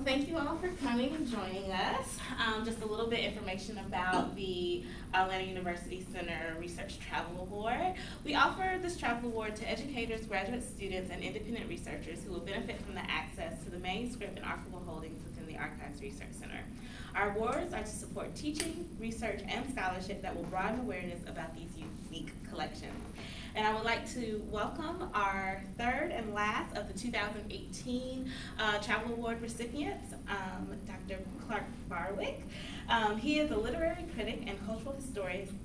thank you all for coming and joining us. Just a little bit information about the Atlanta University Center Research Travel Award. We offer this travel award to educators, graduate students, and independent researchers who will benefit from the access to the manuscript and archival holdings within the Archives Research Center. Our awards are to support teaching, research, and scholarship that will broaden awareness about these unique collections. And I would like to welcome our third and last of the 2018 Travel Award recipients, Dr. Clark Barwick. He is a literary critic and cultural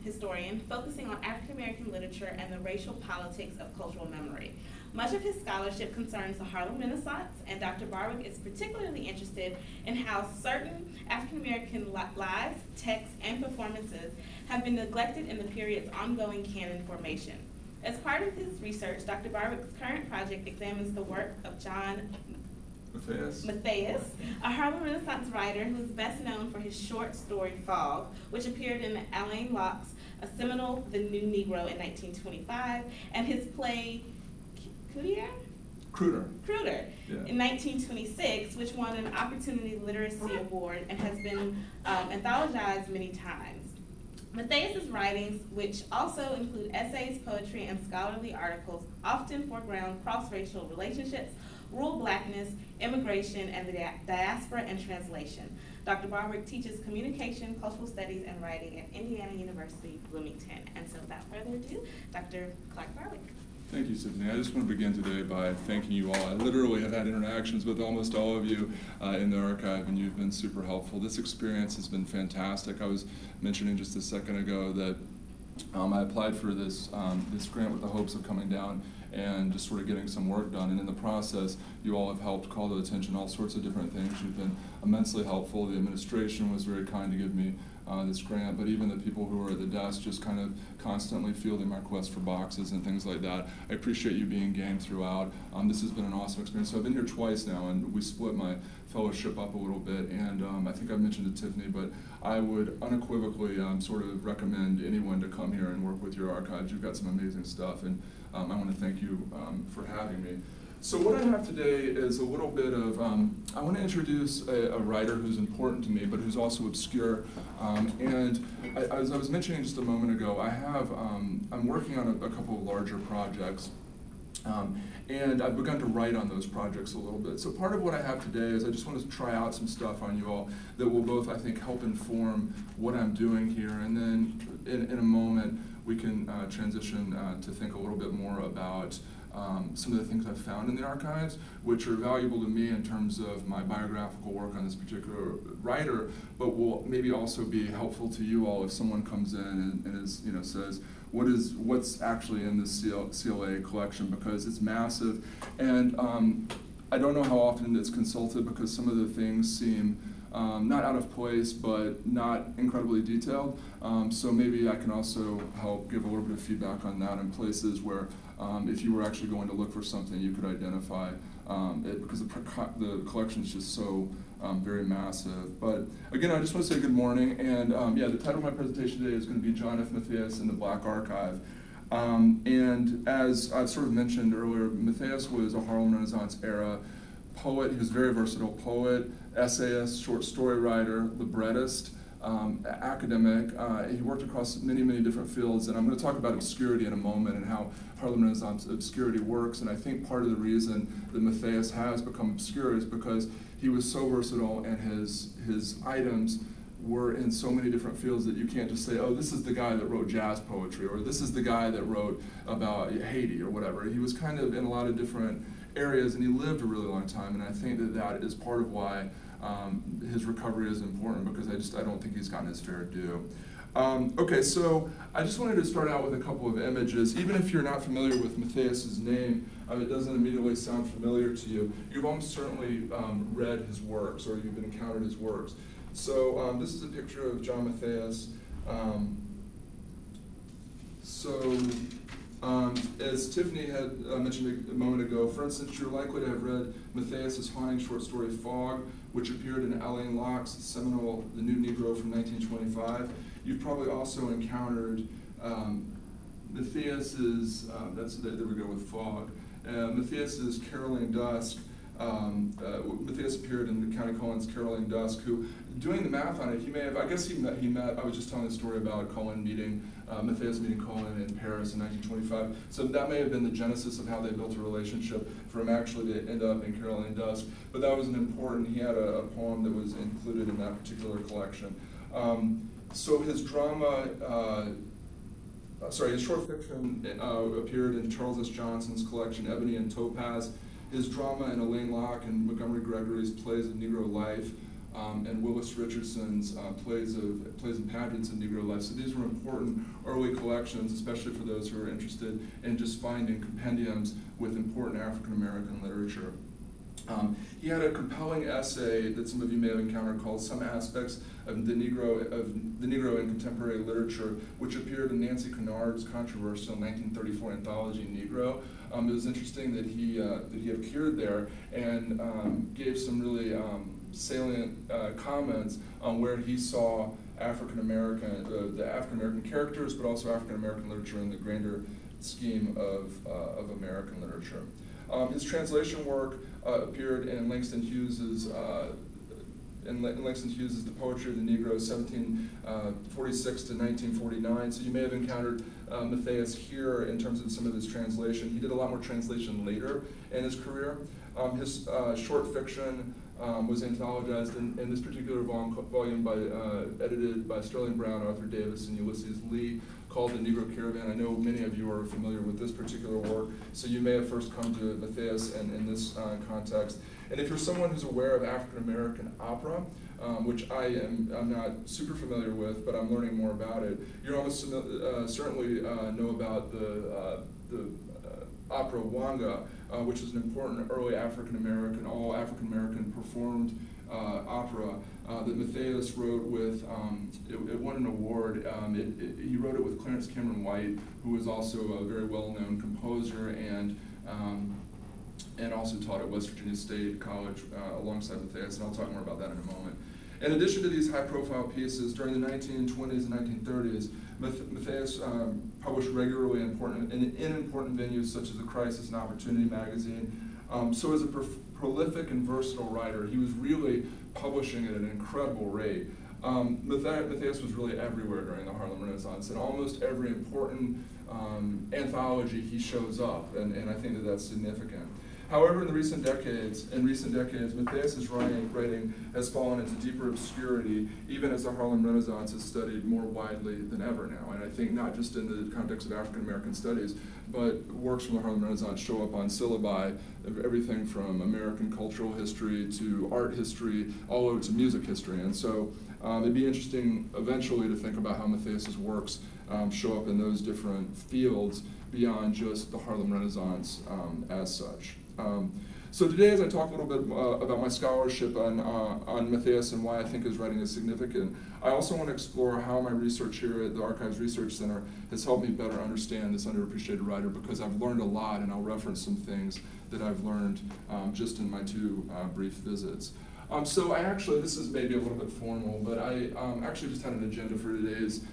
historian focusing on African American literature and the racial politics of cultural memory. Much of his scholarship concerns the Harlem Renaissance, and Dr. Barwick is particularly interested in how certain African American lives, texts, and performances have been neglected in the period's ongoing canon formation. As part of his research, Dr. Barwick's current project examines the work of John Matthias, a Harlem Renaissance writer who is best known for his short story Fog, which appeared in Alain Locke's A Seminole, The New Negro in 1925, and his play Cruder in 1926, which won an Opportunity Literacy Award and has been anthologized many times. Matthias's writings, which also include essays, poetry, and scholarly articles, often foreground cross-racial relationships, rural blackness, immigration, and the diaspora and translation. Dr. Barwick teaches communication, cultural studies, and writing at Indiana University, Bloomington. And so without further ado, Dr. Clark Barwick. Thank you, Tiffany. I just want to begin today by thanking you all. I literally have had interactions with almost all of you in the archive, and you've been super helpful. This experience has been fantastic. I was mentioning just a second ago that I applied for this grant with the hopes of coming down and just sort of getting some work done. And in the process, you all have helped call to attention all sorts of different things. You've been immensely helpful. The administration was very kind to give me this grant, but even the people who are at the desk just kind of constantly fielding my requests for boxes and things like that. I appreciate you being game throughout. This has been an awesome experience. So I've been here twice now, and we split my fellowship up a little bit, and I think I mentioned to Tiffany, but I would unequivocally sort of recommend anyone to come here and work with your archives. You've got some amazing stuff, and I want to thank you for having me. So what I have today is a little bit of, I want to introduce a writer who's important to me, but who's also obscure. As I was mentioning just a moment ago, I'm working on a couple of larger projects. And I've begun to write on those projects a little bit. So part of what I have today is I just want to try out some stuff on you all that will both, I think, help inform what I'm doing here. And then in a moment, we can transition to think a little bit more about some of the things I've found in the archives, which are valuable to me in terms of my biographical work on this particular writer, but will maybe also be helpful to you all if someone comes in and is, says, what's actually in this CLA collection, because it's massive. And I don't know how often it's consulted, because some of the things seem not out of place, but not incredibly detailed. So maybe I can also help give a little bit of feedback on that in places where if you were actually going to look for something, you could identify it, because the collection is just so very massive. But again, I just want to say good morning. And yeah, the title of my presentation today is going to be John F. Matthias and the Black Archive. And as I've sort of mentioned earlier, Matthias was a Harlem Renaissance era poet. He was a very versatile poet, essayist, short story writer, librettist, academic. He worked across many, many different fields, and I'm going to talk about obscurity in a moment and how Harlem Renaissance obscurity works. And I think part of the reason that Matthias has become obscure is because he was so versatile, and his items were in so many different fields that you can't just say, oh, this is the guy that wrote jazz poetry, or this is the guy that wrote about Haiti or whatever. He was kind of in a lot of different areas, and he lived a really long time, and I think that is part of why his recovery is important, because I don't think he's gotten his fair due. Okay, so I just wanted to start out with a couple of images. Even if you're not familiar with Matthias's name, it doesn't immediately sound familiar to you. You've almost certainly read his works, or you've encountered his works. So this is a picture of John Matthias. As Tiffany had mentioned a moment ago, for instance, you're likely to have read Matthias's haunting short story Fog, which appeared in Alain Locke's seminal The New Negro from 1925. You've probably also encountered Matthias's, there we go with Fog, Matthias's Caroling Dusk, Matthias appeared in the County Cullen's Caroline Dusk, who, doing the math on it, he may have, I guess he met, I was just telling the story about Cullen meeting, Matthias meeting Cullen in Paris in 1925. So that may have been the genesis of how they built a relationship for him actually to end up in Caroline Dusk. But that was an important, he had a poem that was included in that particular collection. So his drama, his short fiction appeared in Charles S. Johnson's collection, Ebony and Topaz. His drama in Elaine Locke and Montgomery Gregory's Plays of Negro Life, and Willis Richardson's plays and pageants of Negro life. So these were important early collections, especially for those who are interested in just finding compendiums with important African American literature. He had a compelling essay that some of you may have encountered called Some Aspects of the Negro in Contemporary Literature, which appeared in Nancy Kennard's controversial 1934 anthology Negro. It was interesting that he appeared there and gave some really salient comments on where he saw African American, the African American characters, but also African American literature in the grander scheme of American literature. His translation work appeared in Langston Hughes's The Poetry of the Negro, 1746 to 1949. So you may have encountered Matthias here in terms of some of his translation. He did a lot more translation later in his career. His short fiction was anthologized in this particular volume edited by Sterling Brown, Arthur Davis, and Ulysses Lee, called The Negro Caravan. I know many of you are familiar with this particular work, so you may have first come to Matthias in this context. And if you're someone who's aware of African American opera, which I'm not super familiar with, but I'm learning more about it, you almost certainly know about the opera Wanga, which was an important early African American, all African American performed opera that Matthias wrote with. It won an award. He wrote it with Clarence Cameron White, who was also a very well-known composer and also taught at West Virginia State College alongside Matthias, and I'll talk more about that in a moment. In addition to these high-profile pieces, during the 1920s and 1930s, Matthias published regularly in important venues such as the Crisis and Opportunity magazine. So as a prolific and versatile writer, he was really publishing at an incredible rate. Matthias was really everywhere during the Harlem Renaissance. In almost every important anthology, he shows up, and I think that that's significant. However, in recent decades, Matthias's writing has fallen into deeper obscurity, even as the Harlem Renaissance is studied more widely than ever now. And I think not just in the context of African American studies, but works from the Harlem Renaissance show up on syllabi, everything from American cultural history to art history, all over to music history. And so it'd be interesting eventually to think about how Matthias's works show up in those different fields beyond just the Harlem Renaissance as such. So today, as I talk a little bit about my scholarship on Matthias and why I think his writing is significant, I also want to explore how my research here at the Archives Research Center has helped me better understand this underappreciated writer, because I've learned a lot, and I'll reference some things that I've learned just in my two brief visits. So this is maybe a little bit formal, but I actually just had an agenda for today's,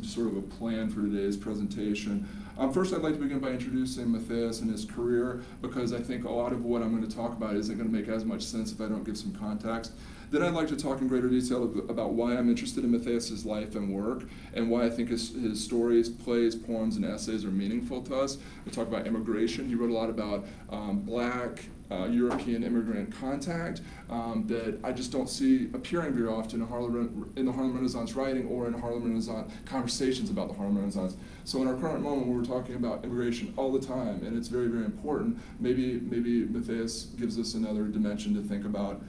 sort of a plan for today's presentation. First, I'd like to begin by introducing Matthias and his career, because I think a lot of what I'm going to talk about isn't going to make as much sense if I don't give some context. Then I'd like to talk in greater detail about why I'm interested in Matthias's life and work, and why I think his stories, plays, poems, and essays are meaningful to us. We'll talk about immigration. He wrote a lot about Black, European immigrant contact that I just don't see appearing very often in the Harlem Renaissance writing or in Harlem Renaissance conversations about the Harlem Renaissance. So in our current moment, we're talking about immigration all the time, and it's very, very important. Maybe Matthias gives us another dimension to think about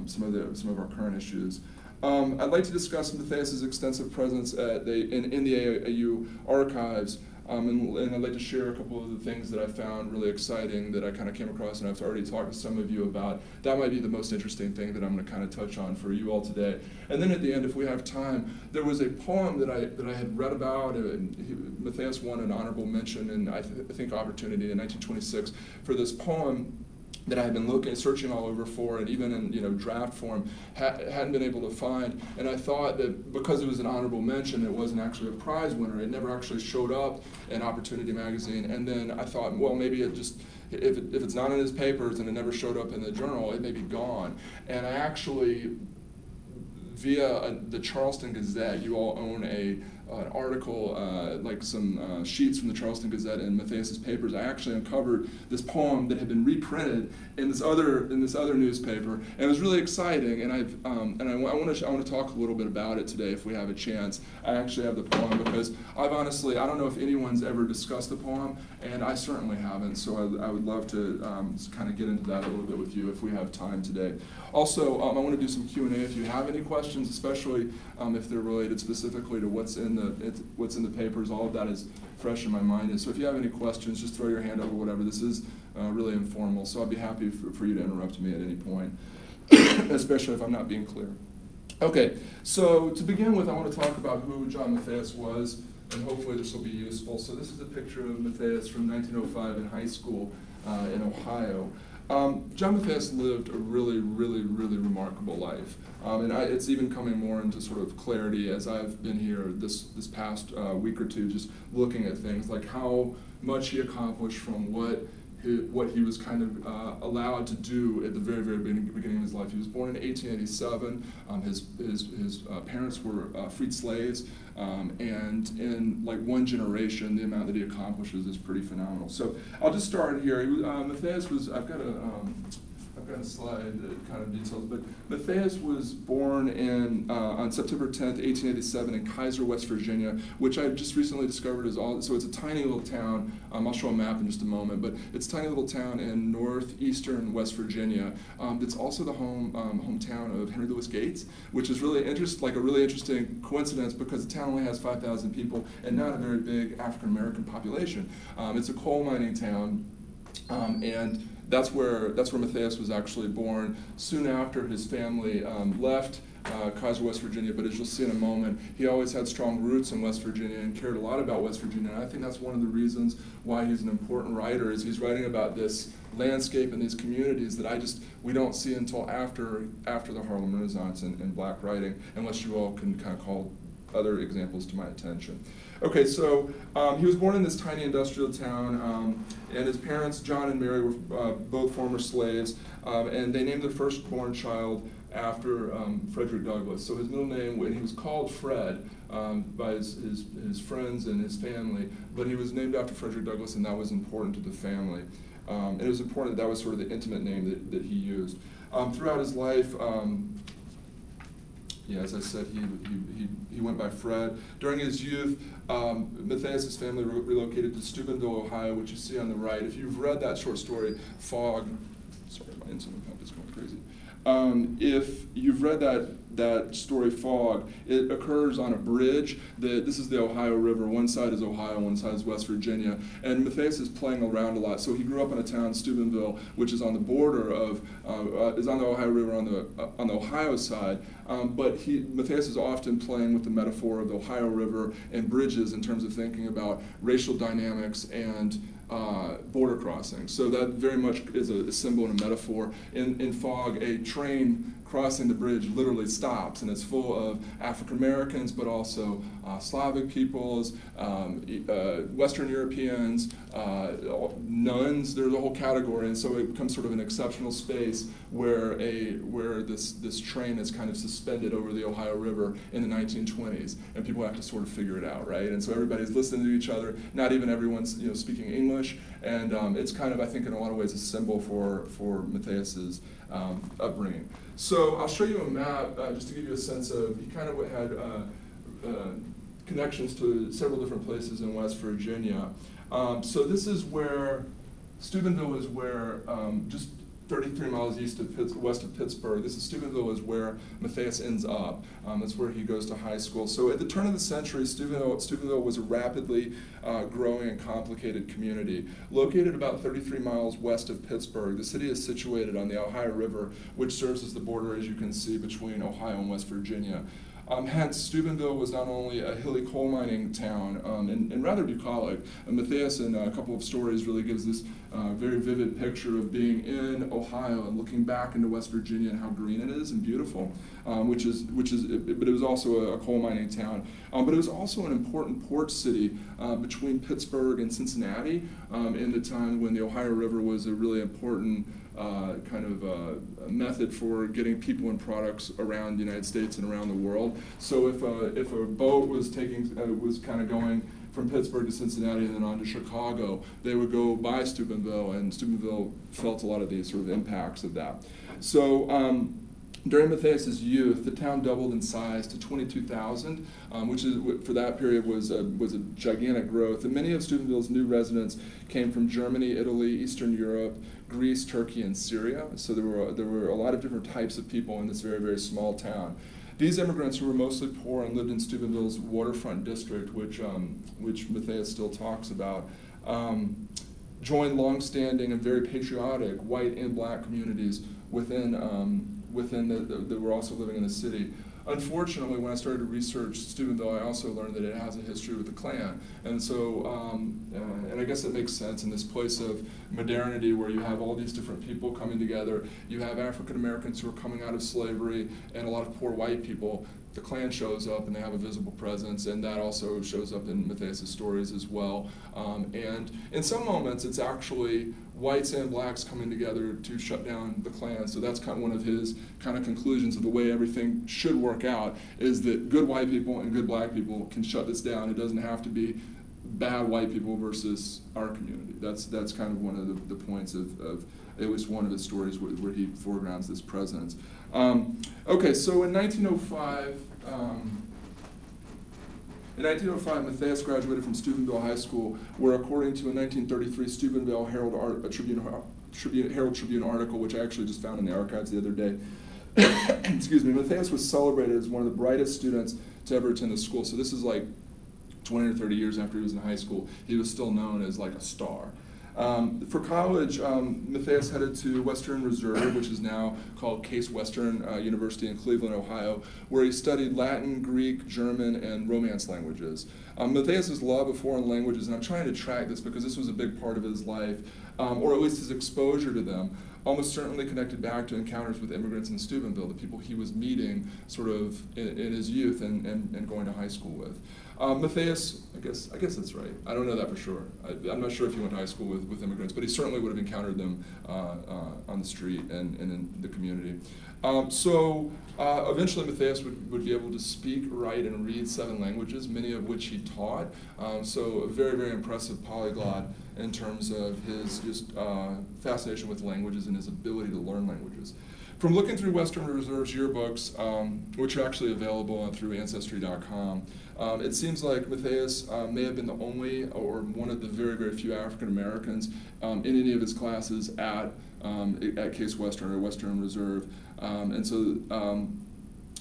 some of our current issues. I'd like to discuss Matthias's extensive presence in the AAU archives. And I'd like to share a couple of the things that I found really exciting that I kind of came across, and I've already talked to some of you about. That might be the most interesting thing that I'm going to kind of touch on for you all today. And then at the end, if we have time, there was a poem that I had read about. Matthias won an honorable mention in, I think, Opportunity in 1926 for this poem that I had been searching all over for, and even in draft form, hadn't been able to find. And I thought that because it was an honorable mention, it wasn't actually a prize winner. It never actually showed up in Opportunity magazine. And then I thought, well, maybe it just, if it's not in his papers and it never showed up in the journal, it may be gone. And I actually, via the Charleston Gazette, you all own an article, like some sheets from the Charleston Gazette and Matthias's papers. I actually uncovered this poem that had been reprinted in this other newspaper, and it was really exciting. And I want to talk a little bit about it today if we have a chance. I actually have the poem because I don't know if anyone's ever discussed the poem, and I certainly haven't. So I would love to kind of get into that a little bit with you if we have time today. Also, I want to do some Q&A if you have any questions, especially if they're related specifically to what's in the papers. All of that is fresh in my mind. And so if you have any questions, just throw your hand up or whatever. This is really informal, so I'd be happy for you to interrupt me at any point, especially if I'm not being clear. Okay, so to begin with, I want to talk about who John Matthias was, and hopefully this will be useful. So this is a picture of Matthias from 1905 in high school in Ohio. John Matthias lived a really, really, really remarkable life. And it's even coming more into sort of clarity as I've been here this past week or two, just looking at things like how much he accomplished from what he was kind of allowed to do at the very, very beginning of his life. He was born in 1887. His parents were freed slaves, and in like one generation, the amount that he accomplishes is pretty phenomenal. So I'll just start here. Matthias was, I've got a slide that kind of details, but Matthias was born on September 10th, 1887 in Kaiser, West Virginia, which I just recently discovered so it's a tiny little town. I'll show a map in just a moment, but it's a tiny little town in northeastern West Virginia. It's also the hometown of Henry Louis Gates, which is really a really interesting coincidence because the town only has 5,000 people and not a very big African American population. It's a coal mining town, and that's where Matthias was actually born. Soon after his family left Kaiser, West Virginia, but as you'll see in a moment, he always had strong roots in West Virginia and cared a lot about West Virginia. And I think that's one of the reasons why he's an important writer, is he's writing about this landscape and these communities that we don't see until after the Harlem Renaissance in black writing, unless you all can kind of call other examples to my attention. Okay, so he was born in this tiny industrial town, and his parents, John and Mary, were both former slaves, and they named their firstborn child after Frederick Douglass. So his middle name, and he was called Fred by his friends and his family, but he was named after Frederick Douglass, and that was important to the family. And it was important that was sort of the intimate name that he used. Throughout his life, as I said, he went by Fred. During his youth, Matthias's family relocated to Steubenville, Ohio, which you see on the right. If you've read that short story, Fog, sorry, my insulin pump is going crazy. If you've read that story, Fog, it occurs on a bridge. This is the Ohio River. One side is Ohio, one side is West Virginia. And Matthias is playing around a lot. So he grew up in a town, Steubenville, which is on the border is on the Ohio River on the Ohio side. But Matthias is often playing with the metaphor of the Ohio River and bridges in terms of thinking about racial dynamics and border crossing. So that very much is a symbol and a metaphor. In Fog, a train crossing the bridge literally stops, and it's full of African Americans, but also Slavic peoples, Western Europeans, nuns. There's a whole category, and so it becomes sort of an exceptional space where this train is kind of suspended over the Ohio River in the 1920s, and people have to sort of figure it out, right? And so everybody's listening to each other. Not even everyone's speaking English, and it's kind of, I think, in a lot of ways, a symbol for Matthias's upbringing. So I'll show you a map just to give you a sense of, he kind of had connections to several different places in West Virginia. So this is where, Steubenville is where, just 33 miles west of Pittsburgh. This is Steubenville is where Matthias ends up. That's where he goes to high school. So at the turn of the century, Steubenville was a rapidly growing and complicated community. Located about 33 miles west of Pittsburgh, the city is situated on the Ohio River, which serves as the border, as you can see, between Ohio and West Virginia. Hence, Steubenville was not only a hilly coal mining town and rather bucolic. Matthias, in a couple of stories, really gives this very vivid picture of being in Ohio and looking back into West Virginia and how green it is and beautiful, but it was also a coal mining town. But it was also an important port city between Pittsburgh and Cincinnati in the time when the Ohio River was a really important method for getting people and products around the United States and around the world. So if a boat was going from Pittsburgh to Cincinnati and then on to Chicago, they would go by Steubenville, and Steubenville felt a lot of these sort of impacts of that. So during Matthias's youth, the town doubled in size to 22,000, which is, for that period was a gigantic growth. And many of Steubenville's new residents came from Germany, Italy, Eastern Europe, Greece, Turkey, and Syria. So there were a lot of different types of people in this very, very small town. These immigrants, who were mostly poor and lived in Steubenville's waterfront district, which Matthias still talks about, joined long-standing and very patriotic white and black communities within that were also living in the city. Unfortunately, when I started to research Steubenville, I also learned that it has a history with the Klan. And so, and I guess it makes sense in this place of modernity where you have all these different people coming together. You have African Americans who are coming out of slavery and a lot of poor white people. The Klan shows up and they have a visible presence, and that also shows up in Matthias's stories as well. And in some moments, it's actually whites and blacks coming together to shut down the Klan. So that's kind of one of his kind of conclusions of the way everything should work out, is that good white people and good black people can shut this down. It doesn't have to be bad white people versus our community. That's kind of one of the points of at least one of his stories where he foregrounds this presence. Okay, so in 1905, Matthias graduated from Steubenville High School, where, according to a 1933 Steubenville Herald Tribune article, which I actually just found in the archives the other day, excuse me, Matthias was celebrated as one of the brightest students to ever attend the school. So this is like 20 or 30 years after he was in high school. He was still known as like a star. For college, Matthias headed to Western Reserve, which is now called Case Western University in Cleveland, Ohio, where he studied Latin, Greek, German, and Romance languages. Matthias's love of foreign languages, and I'm trying to track this because this was a big part of his life, or at least his exposure to them, almost certainly connected back to encounters with immigrants in Steubenville, the people he was meeting sort of in his youth and going to high school with. Matthias, I guess that's right. I don't know that for sure. I'm not sure if he went to high school with immigrants, but he certainly would have encountered them on the street and in the community. So eventually Matthias would be able to speak, write, and read 7 languages, many of which he taught. So a very, very impressive polyglot in terms of his just fascination with languages and his ability to learn languages. From looking through Western Reserve's yearbooks, which are actually available through Ancestry.com, it seems like Matthias may have been the only or one of the very, very few African Americans in any of his classes at Case Western or Western Reserve. And so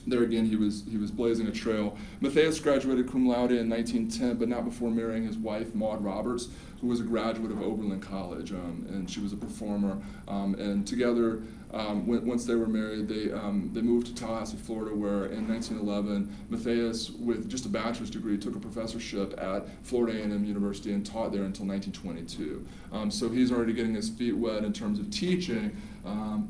there again, he was blazing a trail. Matthias graduated cum laude in 1910, but not before marrying his wife, Maud Roberts, who was a graduate of Oberlin College, and she was a performer. And together, once they were married, they moved to Tallahassee, Florida, where in 1911, Matthias, with just a bachelor's degree, took a professorship at Florida A&M University and taught there until 1922. So he's already getting his feet wet in terms of teaching,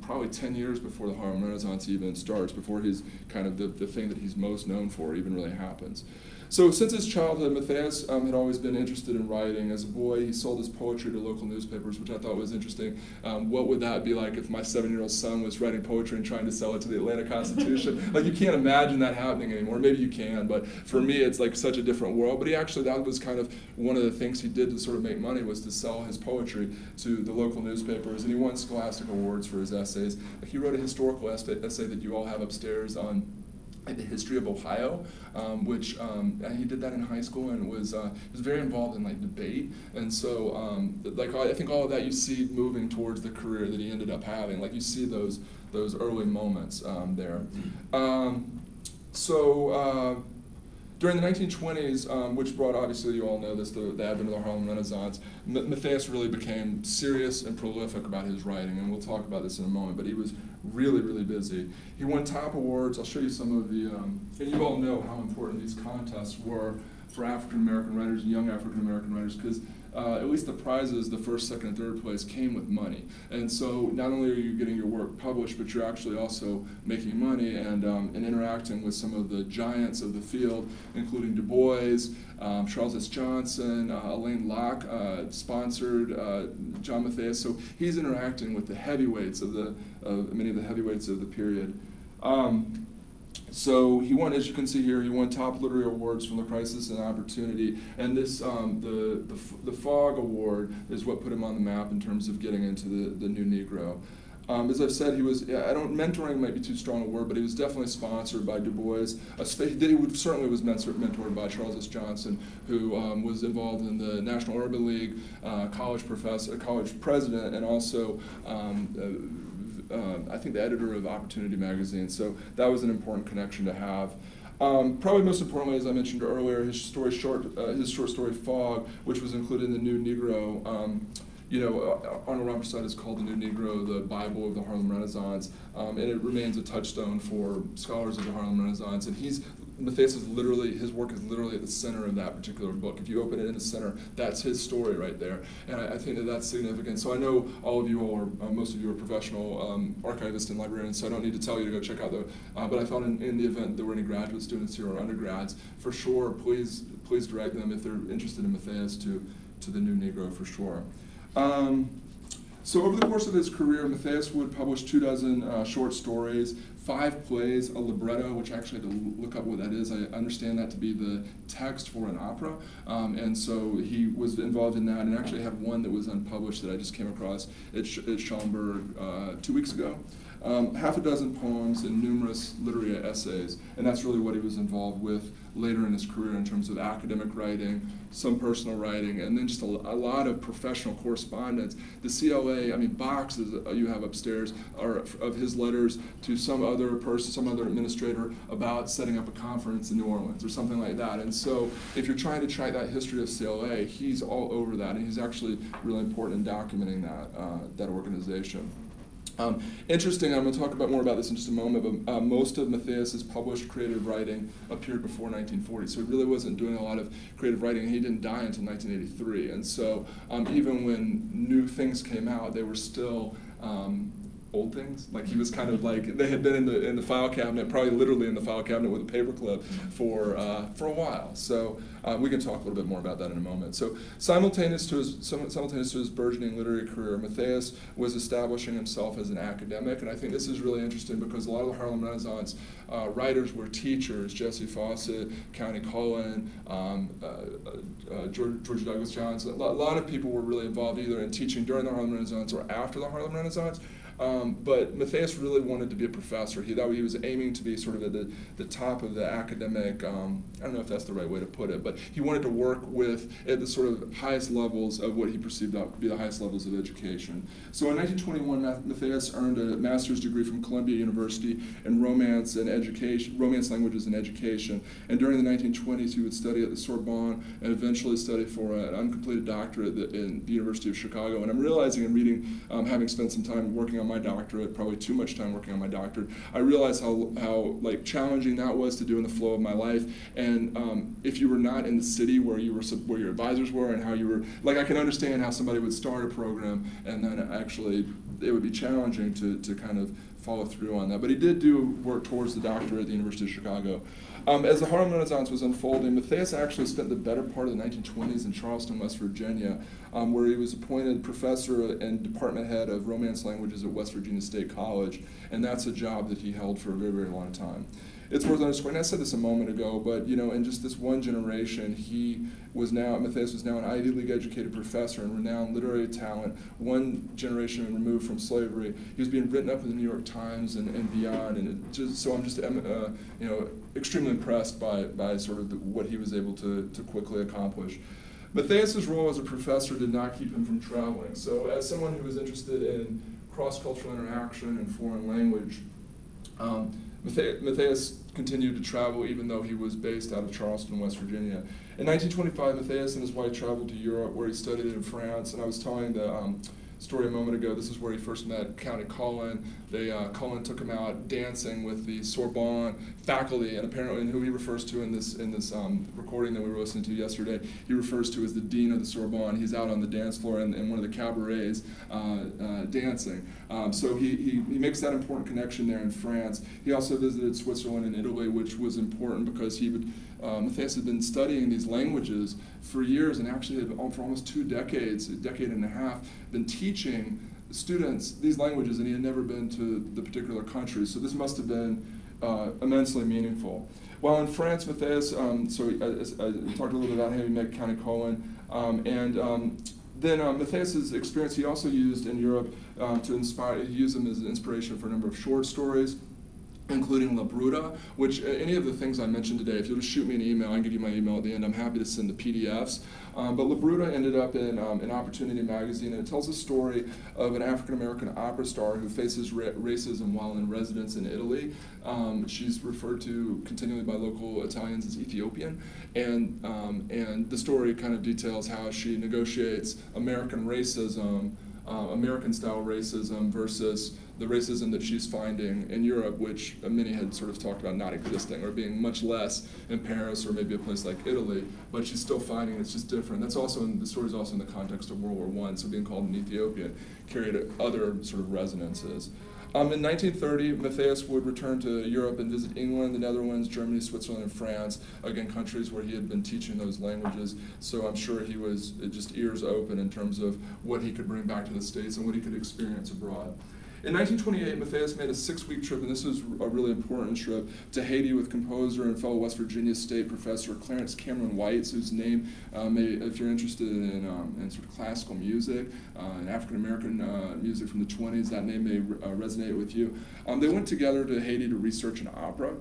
probably 10 years before the Harlem Renaissance even starts, before he's kind of the thing that he's most known for even really happens. So since his childhood, Matthias had always been interested in writing. As a boy, he sold his poetry to local newspapers, which I thought was interesting. What would that be like if my 7-year-old son was writing poetry and trying to sell it to the Atlanta Constitution? Like, you can't imagine that happening anymore. Maybe you can, but for me, it's like such a different world. But that was kind of one of the things he did to sort of make money, was to sell his poetry to the local newspapers. And he won Scholastic Awards for his essays. Like, he wrote a historical essay that you all have upstairs on the history of Ohio, which he did that in high school, and was very involved in like debate. And so I think all of that you see moving towards the career that he ended up having. Like, you see those early moments there. During the 1920s, which brought, obviously you all know this, the advent of the Harlem Renaissance, Matthias really became serious and prolific about his writing, and we'll talk about this in a moment, but he was really, really busy. He won top awards. I'll show you some of the, and you all know how important these contests were for African American writers and young African American writers, because at least the prizes, the first, second, and third place, came with money. And so not only are you getting your work published, but you're actually also making money and interacting with some of the giants of the field, including Du Bois, Charles S. Johnson, Alain Locke sponsored John Matthias. So he's interacting with the heavyweights of many of the heavyweights of the period. So he won, as you can see here, he won top literary awards from the Crisis and Opportunity, and this the Fogg Award is what put him on the map in terms of getting into the New Negro. As I've said, he was, mentoring might be too strong a word, but he was definitely sponsored by Du Bois. He certainly was mentored by Charles S. Johnson, who was involved in the National Urban League, college president, and also I think the editor of Opportunity magazine. So that was an important connection to have. Probably most importantly, as I mentioned earlier, his short story Fog, which was included in the New Negro. Arnold Rampersad has called the New Negro the Bible of the Harlem Renaissance, and it remains a touchstone for scholars of the Harlem Renaissance. And Matthias his work is literally at the center of that particular book. If you open it in the center, that's his story right there. And I think that that's significant. So I know most of you are professional archivists and librarians, so I don't need to tell you to go check out but I thought in the event there were any graduate students here or undergrads, for sure, please direct them if they're interested in Matthias to the New Negro for sure. So over the course of his career, Matthias would publish 24 short stories, 5 plays, a libretto, which I actually had to look up what that is. I understand that to be the text for an opera, and so he was involved in that, and actually had one that was unpublished that I just came across at Schaumburg 2 weeks ago. Half a dozen poems and numerous literary essays, and that's really what he was involved with later in his career in terms of academic writing, some personal writing, and then just a lot of professional correspondence. The CLA, boxes you have upstairs are of his letters to some other person, some other administrator about setting up a conference in New Orleans or something like that. And so if you're trying to track that history of CLA, he's all over that, and he's actually really important in documenting that organization. Interesting, I'm going to talk more about this in just a moment, but most of Matthias's published creative writing appeared before 1940, so he really wasn't doing a lot of creative writing, and he didn't die until 1983. And so even when new things came out, they were still old things. Like he was kind of like, they had been in the file cabinet, probably literally in the file cabinet with a paperclip for a while. So we can talk a little bit more about that in a moment. So simultaneous to his burgeoning literary career, Matthias was establishing himself as an academic, and I think this is really interesting because a lot of the Harlem Renaissance writers were teachers. Jesse Fawcett, County Cullen, George Douglas Johnson. A lot of people were really involved either in teaching during the Harlem Renaissance or after the Harlem Renaissance. But Matthias really wanted to be a professor. He was aiming to be sort of at the top of the academic, I don't know if that's the right way to put it, but he wanted to work at the sort of highest levels of what he perceived to be the highest levels of education. So in 1921, Matthias earned a master's degree from Columbia University in romance languages and education. And during the 1920s, he would study at the Sorbonne and eventually study for an uncompleted doctorate in the University of Chicago. And I'm realizing in reading, having spent some time working on my doctorate, probably too much time working on my doctorate, I realized how like challenging that was to do in the flow of my life. And if you were not in the city where your advisors were, and how you were, like, I can understand how somebody would start a program and then actually it would be challenging to kind of follow through on that. But he did do work towards the doctorate at the University of Chicago. As the Harlem Renaissance was unfolding, Matthias actually spent the better part of the 1920s in Charleston, West Virginia, where he was appointed professor and department head of Romance languages at West Virginia State College, and that's a job that he held for a very, very long time. It's worth underscoring, and I said this a moment ago, but in just this one generation, Matthias was now an Ivy League educated professor and renowned literary talent, one generation removed from slavery. He was being written up in the New York Times and beyond, and so I'm just extremely impressed by sort of what he was able to quickly accomplish. Matthias's role as a professor did not keep him from traveling. So as someone who was interested in cross-cultural interaction and foreign language, Matthias continued to travel even though he was based out of Charleston, West Virginia. In 1925, Matthias and his wife traveled to Europe, where he studied in France, and I was telling story a moment ago. This is where he first met County Cullen. Cullen took him out dancing with the Sorbonne faculty, and apparently, and who he refers to in this recording that we were listening to yesterday, he refers to as the dean of the Sorbonne. He's out on the dance floor in one of the cabarets dancing. So he makes that important connection there in France. He also visited Switzerland and Italy, which was important because Matthias had been studying these languages for years, and actually had, for almost 2 decades, a decade and a half, been teaching students these languages, and he had never been to the particular country. So this must have been immensely meaningful. While in France, Matthias, I talked a little bit about how he met County Cullen, then Matthias's experience he also used in Europe he used them as an inspiration for a number of short stories, including La Bruta, which any of the things I mentioned today, if you'll just shoot me an email, I can give you my email at the end, I'm happy to send the PDFs. But La Bruta ended up in Opportunity magazine, and it tells a story of an African-American opera star who faces racism while in residence in Italy. She's referred to continually by local Italians as Ethiopian, and the story kind of details how she negotiates American racism, American-style racism versus the racism that she's finding in Europe, which many had sort of talked about not existing or being much less in Paris or maybe a place like Italy, but she's still finding it's just different. That's also the story is also in the context of World War I, so being called an Ethiopian carried other sort of resonances. In 1930, Matthias would return to Europe and visit England, the Netherlands, Germany, Switzerland, and France, again, countries where he had been teaching those languages. So I'm sure he was just ears open in terms of what he could bring back to the States and what he could experience abroad. In 1928, Matthias made a 6-week trip, and this was a really important trip, to Haiti with composer and fellow West Virginia State professor Clarence Cameron White, whose name, if you're interested in sort of classical music and African-American music from the 20s, that name may resonate with you. They went together to Haiti to research an opera.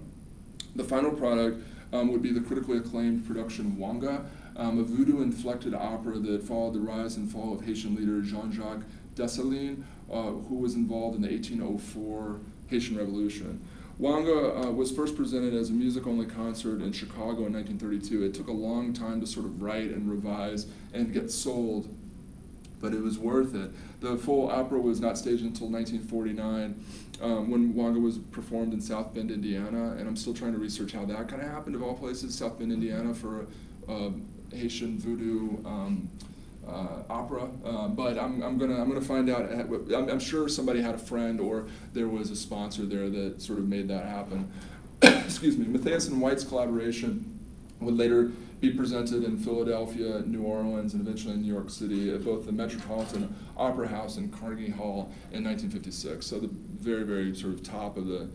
The final product would be the critically acclaimed production Wanga, a voodoo-inflected opera that followed the rise and fall of Haitian leader Jean-Jacques Dessalines, who was involved in the 1804 Haitian Revolution. Wanga was first presented as a music-only concert in Chicago in 1932. It took a long time to sort of write and revise and get sold, but it was worth it. The full opera was not staged until 1949, when Wanga was performed in South Bend, Indiana, and I'm still trying to research how that kind of happened, of all places, South Bend, Indiana, for Haitian voodoo opera, but I'm gonna find out. I'm sure somebody had a friend or there was a sponsor there that sort of made that happen. Excuse me. Matthias and White's collaboration would later be presented in Philadelphia, New Orleans, and eventually in New York City at both the Metropolitan Opera House and Carnegie Hall in 1956. So the very, very sort of top of the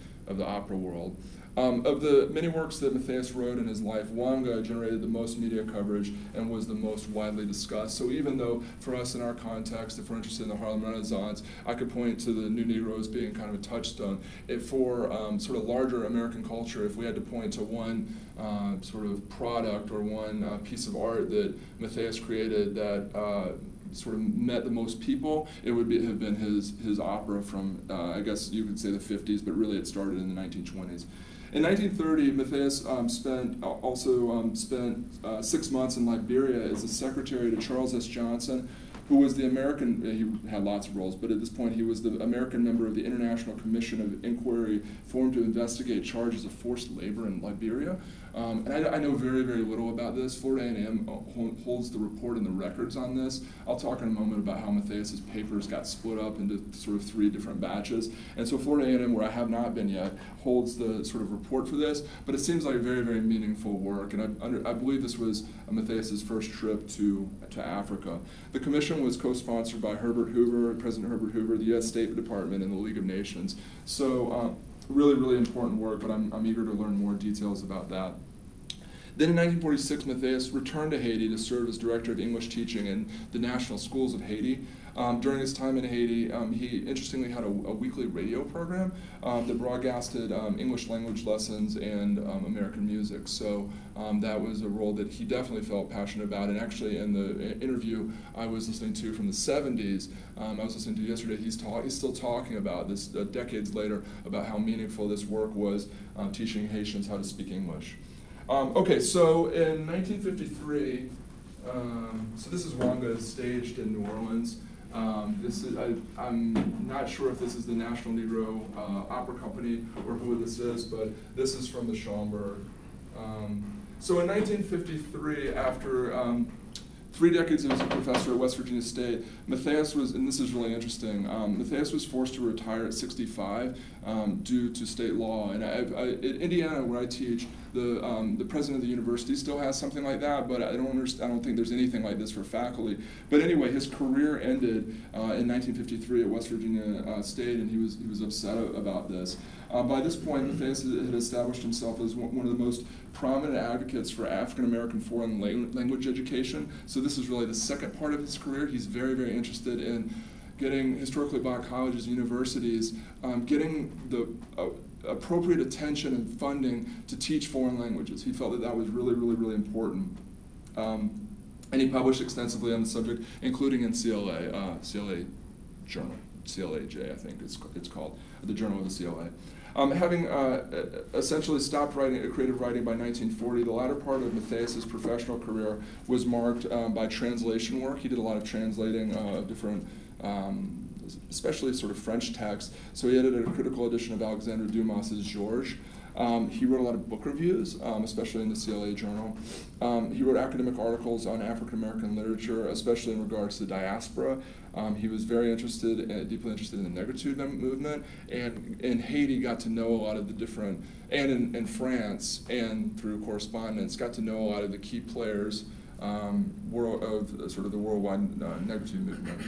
opera world. Of the many works that Matthias wrote in his life, Wanga generated the most media coverage and was the most widely discussed. So even though for us in our context, if we're interested in the Harlem Renaissance, I could point to the New Negroes being kind of a touchstone. For sort of larger American culture, if we had to point to one sort of product or one piece of art that Matthias created that sort of met the most people, it would have been his opera from, I guess you could say the 50s, but really it started in the 1920s. In 1930, Matthias spent 6 months in Liberia as a secretary to Charles S. Johnson, who was the American, he had lots of roles, but at this point he was the American member of the International Commission of Inquiry formed to investigate charges of forced labor in Liberia. And I know very, very little about this. Florida A&M holds the report and the records on this. I'll talk in a moment about how Matthias's papers got split up into sort of 3 different batches. And so Florida A&M, where I have not been yet, holds the sort of report for this, but it seems like very, very meaningful work. And I believe this was Matthias's first trip to Africa. The commission was co-sponsored by President Herbert Hoover, the U.S. State Department, and the League of Nations. So really, really important work, but I'm eager to learn more details about that. Then in 1946, Matthias returned to Haiti to serve as director of English teaching in the National Schools of Haiti. During his time in Haiti, he interestingly had a weekly radio program that broadcasted English language lessons and American music. So that was a role that he definitely felt passionate about. And actually, in the interview I was listening to from the 70s, I was listening to yesterday, he's still talking about this decades later, about how meaningful this work was teaching Haitians how to speak English. Okay, so in 1953, so this is Wanga staged in New Orleans. I'm not sure if this is the National Negro Opera Company or who this is, but this is from the Schomburg. So in 1953, after 3 decades as a professor at West Virginia State, Matthias was, and this is really interesting, Matthias was forced to retire at 65 due to state law. And at Indiana, where I teach, the president of the university still has something like that, but I don't think there's anything like this for faculty. But anyway, his career ended in 1953 at West Virginia State, and he was upset about this. By this point, Matthias had established himself as one of the most prominent advocates for African American foreign language education. So this is really the second part of his career. He's very, very interested in getting historically black colleges and universities, getting the appropriate attention and funding to teach foreign languages. He felt that was really, really, really important. And he published extensively on the subject, including in CLA Journal, CLAJ, I think it's called, the Journal of the CLA. Having essentially stopped creative writing by 1940, the latter part of Matthias's professional career was marked by translation work. He did a lot of translating of different, especially sort of French texts. So he edited a critical edition of Alexandre Dumas's Georges. He wrote a lot of book reviews, especially in the CLA Journal. He wrote academic articles on African American literature, especially in regards to the diaspora. He was very interested, deeply interested in the negritude movement, and in Haiti got to know a lot of the different, and in France, and through correspondence, got to know a lot of the key players of sort of the worldwide negritude movement.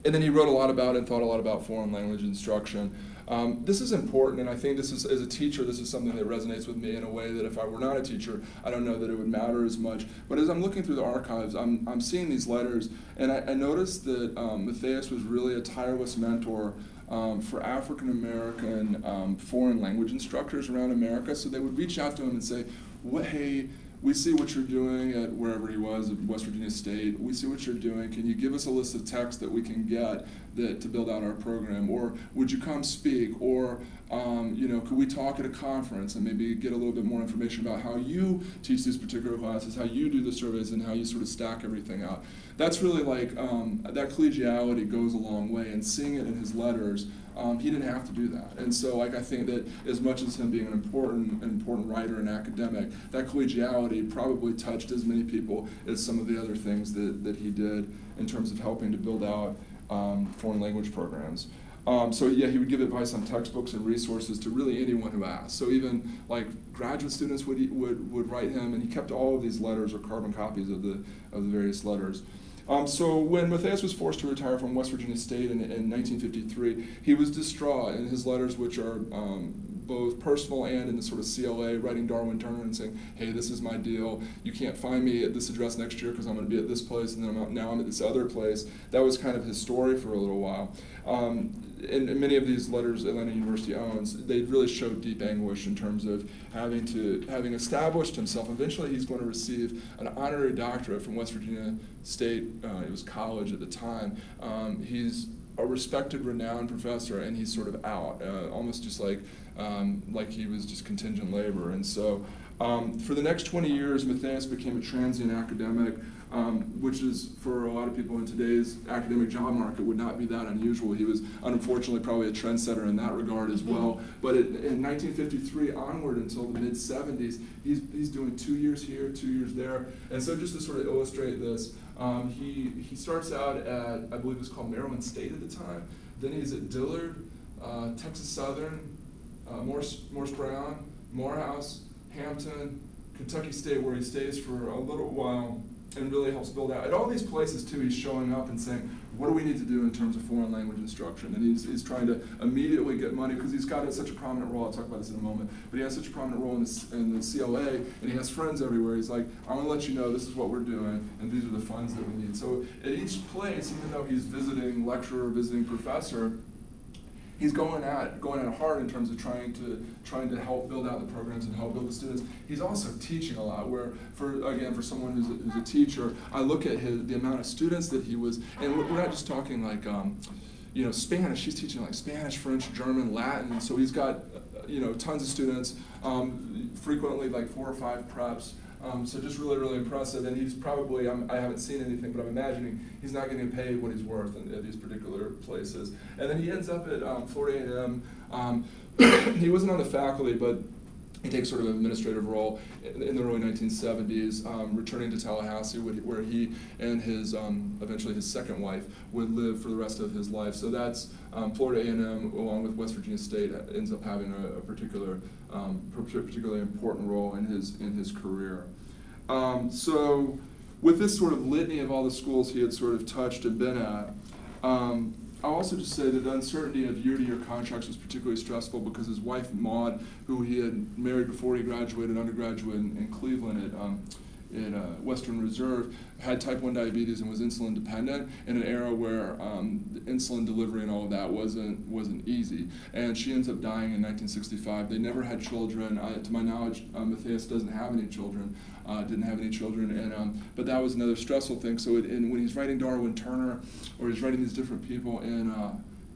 And then he wrote a lot about and thought a lot about foreign language instruction. This is important, and I think this is, as a teacher, this is something that resonates with me in a way that if I were not a teacher, I don't know that it would matter as much. But as I'm looking through the archives, I'm seeing these letters, and I noticed that Matthias was really a tireless mentor for African American foreign language instructors around America. So they would reach out to him and say, hey, we see what you're doing at wherever he was, at West Virginia State. We see what you're doing. Can you give us a list of texts that we can get to build out our program? Or would you come speak? Or could we talk at a conference and maybe get a little bit more information about how you teach these particular classes, how you do the surveys, and how you sort of stack everything out? That's really like, that collegiality goes a long way, and seeing it in his letters, he didn't have to do that. And so I think that as much as him being an important writer and academic, that collegiality probably touched as many people as some of the other things that he did in terms of helping to build out foreign language programs. So yeah, he would give advice on textbooks and resources to really anyone who asked. So even like graduate students would write him, and he kept all of these letters or carbon copies of the various letters. So when Matthias was forced to retire from West Virginia State in 1953, he was distraught in his letters, which are both personal and in the sort of CLA, writing Darwin Turner and saying, hey, this is my deal. You can't find me at this address next year because I'm going to be at this place, and then now I'm at this other place. That was kind of his story for a little while. And many of these letters Atlanta University owns, they really showed deep anguish in terms of having established himself. Eventually he's going to receive an honorary doctorate from West Virginia State, it was college at the time. He's a respected, renowned professor, and he's sort of out, almost just like he was just contingent labor. And so for the next 20 years, Matthias became a transient academic, which is, for a lot of people in today's academic job market, would not be that unusual. He was, unfortunately, probably a trendsetter in that regard as well. But in 1953 onward until the mid-70s, he's doing 2 years here, 2 years there. And so just to sort of illustrate this, he starts out at, I believe it was called Maryland State at the time. Then he's at Dillard, Texas Southern, Morse Brown, Morehouse, Hampton, Kentucky State, where he stays for a little while and really helps build out. At all these places, too, he's showing up and saying, what do we need to do in terms of foreign language instruction? And he's trying to immediately get money, because he's got such a prominent role. I'll talk about this in a moment. But he has such a prominent role in the CLA, and he has friends everywhere. He's like, I want to let you know this is what we're doing, and these are the funds that we need. So at each place, even though he's visiting lecturer, visiting professor, he's going at hard in terms of trying to help build out the programs and help build the students. He's also teaching a lot, where for someone who's a teacher, I look at the amount of students that he was, and we're not just talking like Spanish. He's teaching like Spanish, French, German, Latin. So he's got tons of students, frequently like 4 or 5 preps. So just really, really impressive. And he's probably, I haven't seen anything, but I'm imagining he's not getting paid what he's worth at these particular places. And then he ends up at Florida A&M. He wasn't on the faculty, but he takes sort of an administrative role in the early 1970s, returning to Tallahassee, where he and his eventually his second wife would live for the rest of his life. So that's Florida A&M, along with West Virginia State, ends up having a particularly important role in his career. So with this sort of litany of all the schools he had sort of touched and been at, I'll also just say that the uncertainty of year-to-year contracts was particularly stressful because his wife, Maud, who he had married before he graduated undergraduate in Cleveland at Western Reserve, had type 1 diabetes and was insulin dependent in an era where insulin delivery and all of that wasn't easy. And she ends up dying in 1965. They never had children. To my knowledge, Matthias doesn't have any children. Didn't have any children, and but that was another stressful thing. So when he's writing Darwin Turner, or he's writing these different people in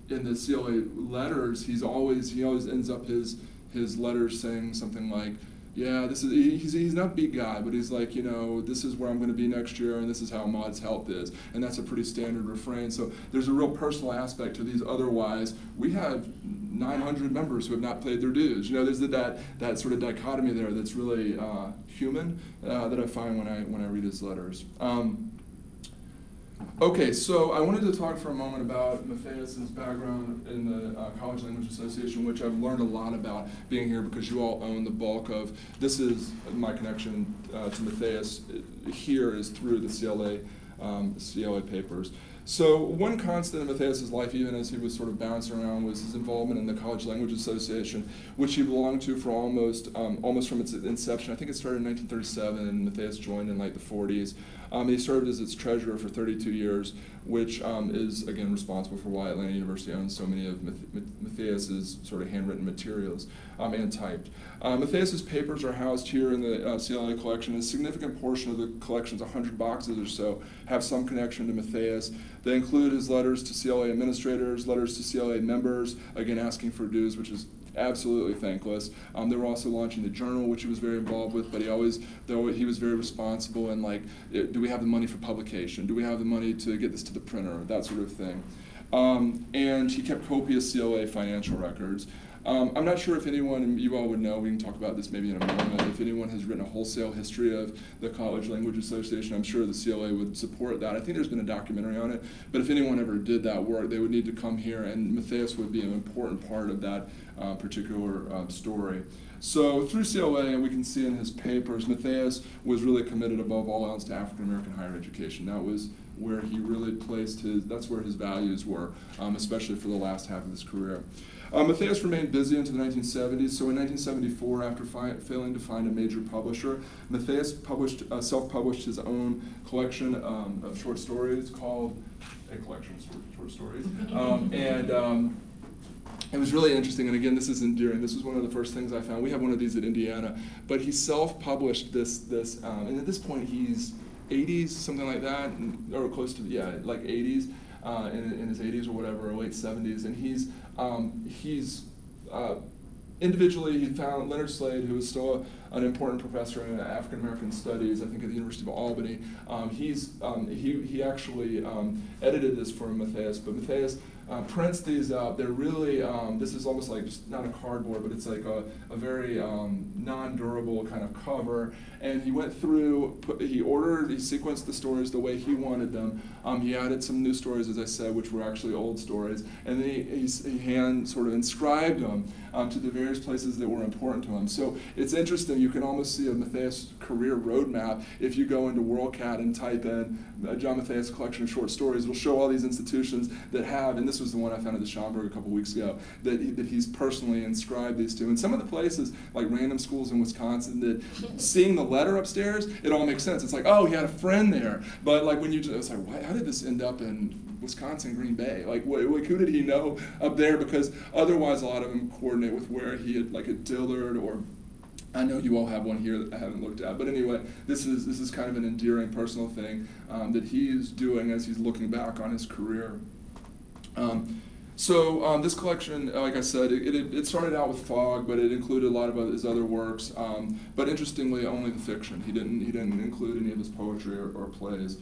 the CLA letters, he always ends up his letters saying something like, yeah, he's not a big guy, but he's like, this is where I'm going to be next year, and this is how Maud's health is, and that's a pretty standard refrain. So there's a real personal aspect to these. Otherwise, we have 900 members who have not paid their dues. There's that sort of dichotomy there that's really human that I find when I read his letters. Okay, so I wanted to talk for a moment about Matthias's background in the College Language Association, which I've learned a lot about being here because you all own the bulk of. This is my connection to Matthias here is through the CLA papers. So one constant in Matthias's life, even as he was sort of bouncing around, was his involvement in the College Language Association, which he belonged to for almost from its inception. I think it started in 1937, and Matthias joined in like the 40s. He served as its treasurer for 32 years, which is, again, responsible for why Atlanta University owns so many of Matthias's sort of handwritten materials and typed. Matthias's papers are housed here in the CLA collection. A significant portion of the collection's 100 boxes or so have some connection to Matthias. They include his letters to CLA administrators, letters to CLA members, again asking for dues, which is absolutely thankless. They were also launching the journal, which he was very involved with, but he was very responsible and like, do we have the money for publication? Do we have the money to get this to the printer? That sort of thing. And he kept copious CLA financial records. I'm not sure if anyone, you all would know, we can talk about this maybe in a moment, if anyone has written a wholesale history of the College Language Association. I'm sure the CLA would support that. I think there's been a documentary on it, but if anyone ever did that work, they would need to come here, and Matthias would be an important part of that particular story. So through CLA, and we can see in his papers, Matthias was really committed above all else to African American higher education. That was where he really placed that's where his values were, especially for the last half of his career. Matthias remained busy into the 1970s, so in 1974, after failing to find a major publisher, Matthias self-published his own collection of short stories called A Collection of Short Stories. It was really interesting, and again, this is endearing. This was one of the first things I found. We have one of these at Indiana, but he self-published this, and at this point he's 80s, something like that, or close to, like 80s, in his 80s or whatever, or late 70s, and he's individually, he found Leonard Slade, who is still an important professor in African American Studies, I think at the University of Albany. He actually edited this for Matthias, but Matthias prints these out. They're really, this is almost like just not a cardboard, but it's like a very non-durable kind of cover. And he went through, he sequenced the stories the way he wanted them. He added some new stories, as I said, which were actually old stories. And then he hand sort of inscribed them to the various places that were important to him. So it's interesting, you can almost see a Matthias career roadmap if you go into WorldCat and type in John Matthias collection of short stories. It'll show all these institutions that have, and this was the one I found at the Schomburg a couple weeks ago, that he's personally inscribed these to. And some of the places, like random schools in Wisconsin, that seeing the letter upstairs, it all makes sense. It's like, oh, he had a friend there. But like when it's like, how did this end up in Wisconsin, Green Bay? Like, who did he know up there? Because otherwise, a lot of them coordinate with where he had, like at Dillard, or I know you all have one here that I haven't looked at. But anyway, this is kind of an endearing personal thing that he's doing as he's looking back on his career. So this collection, like I said, it started out with Fog, but it included a lot of his other works. But interestingly, only the fiction. He didn't include any of his poetry or plays.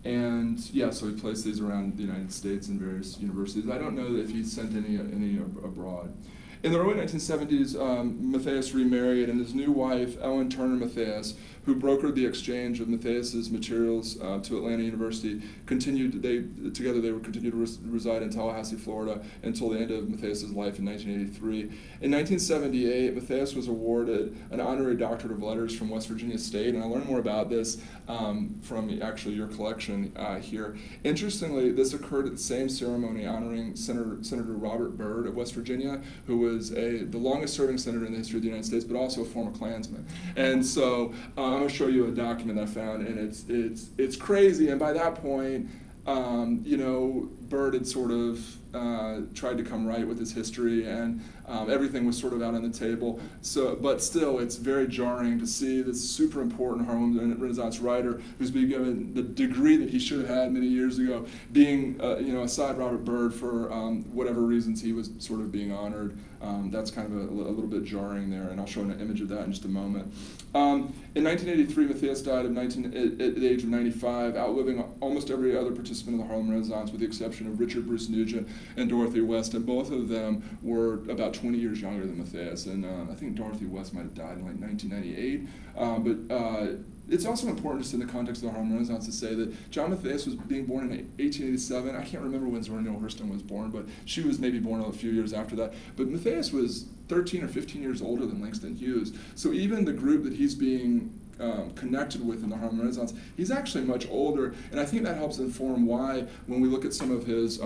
And yeah, so he placed these around the United States in various universities. I don't know if he sent any abroad. In the early 1970s, Matthias remarried, and his new wife, Ellen Turner Matthias, who brokered the exchange of Matthias's materials to Atlanta University, together they would continue to reside in Tallahassee, Florida, until the end of Matthias's life in 1983. In 1978, Matthias was awarded an honorary doctorate of letters from West Virginia State, and I learned more about this from actually your collection here. Interestingly, this occurred at the same ceremony honoring Senator Robert Byrd of West Virginia, who was the longest-serving senator in the history of the United States, but also a former Klansman. And so I'm going to show you a document I found, and it's crazy. And by that point, Byrd had sort of tried to come right with his history, and everything was sort of out on the table. So, but still, it's very jarring to see this super important Harlem Renaissance writer who's been given the degree that he should have had many years ago, being, aside Robert Byrd for whatever reasons he was sort of being honored. That's kind of a little bit jarring there, and I'll show an image of that in just a moment. In 1983, Matthias died at the age of 95, outliving almost every other participant in the Harlem Renaissance, with the exception of Richard Bruce Nugent and Dorothy West, and both of them were about 20 years younger than Matthias, and I think Dorothy West might have died in like 1998, but it's also important just in the context of the Harlem Renaissance to say that John Matthias was being born in 1887. I can't remember when Zora Neale Hurston was born, but she was maybe born a few years after that. But Matthias was 13 or 15 years older than Langston Hughes. So even the group that he's being connected with in the Harlem Renaissance, he's actually much older, and I think that helps inform why, when we look at some of his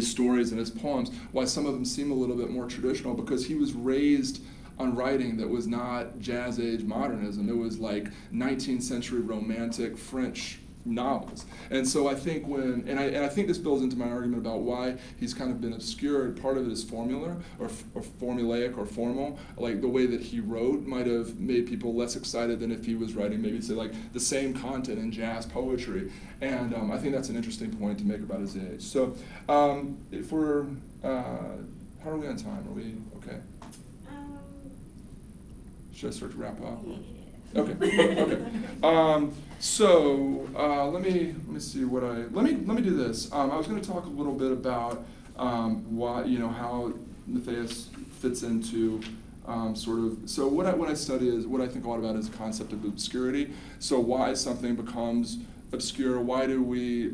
stories and his poems, why some of them seem a little bit more traditional, because he was raised on writing that was not jazz age modernism. It was like 19th century romantic French novels. And so I think I think this builds into my argument about why he's kind of been obscured. Part of it is formula or formulaic or formal. Like the way that he wrote might have made people less excited than if he was writing maybe say like the same content in jazz poetry. And I think that's an interesting point to make about his age. So if we're, how are we on time? Are we okay? Should I start to wrap up? Yeah. Okay. So let me see what let me do this. I was going to talk a little bit about why how Matthias fits into sort of. So what I study is what I think a lot about is the concept of obscurity. So why something becomes obscure. Why do we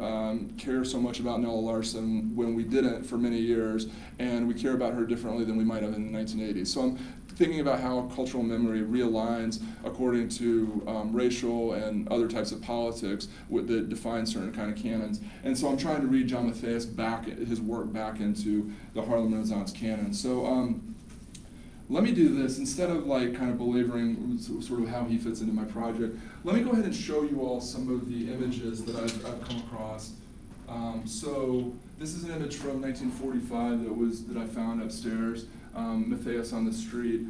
care so much about Nella Larson when we didn't for many years, and we care about her differently than we might have in the 1980s? So I'm thinking about how cultural memory realigns according to racial and other types of politics that define certain kind of canons. And so I'm trying to read John Matthias his work back into the Harlem Renaissance canon. So let me do this. Instead of like kind of belaboring sort of how he fits into my project, let me go ahead and show you all some of the images that I've come across. So this is an image from 1945 that I found upstairs, Matthias on the street.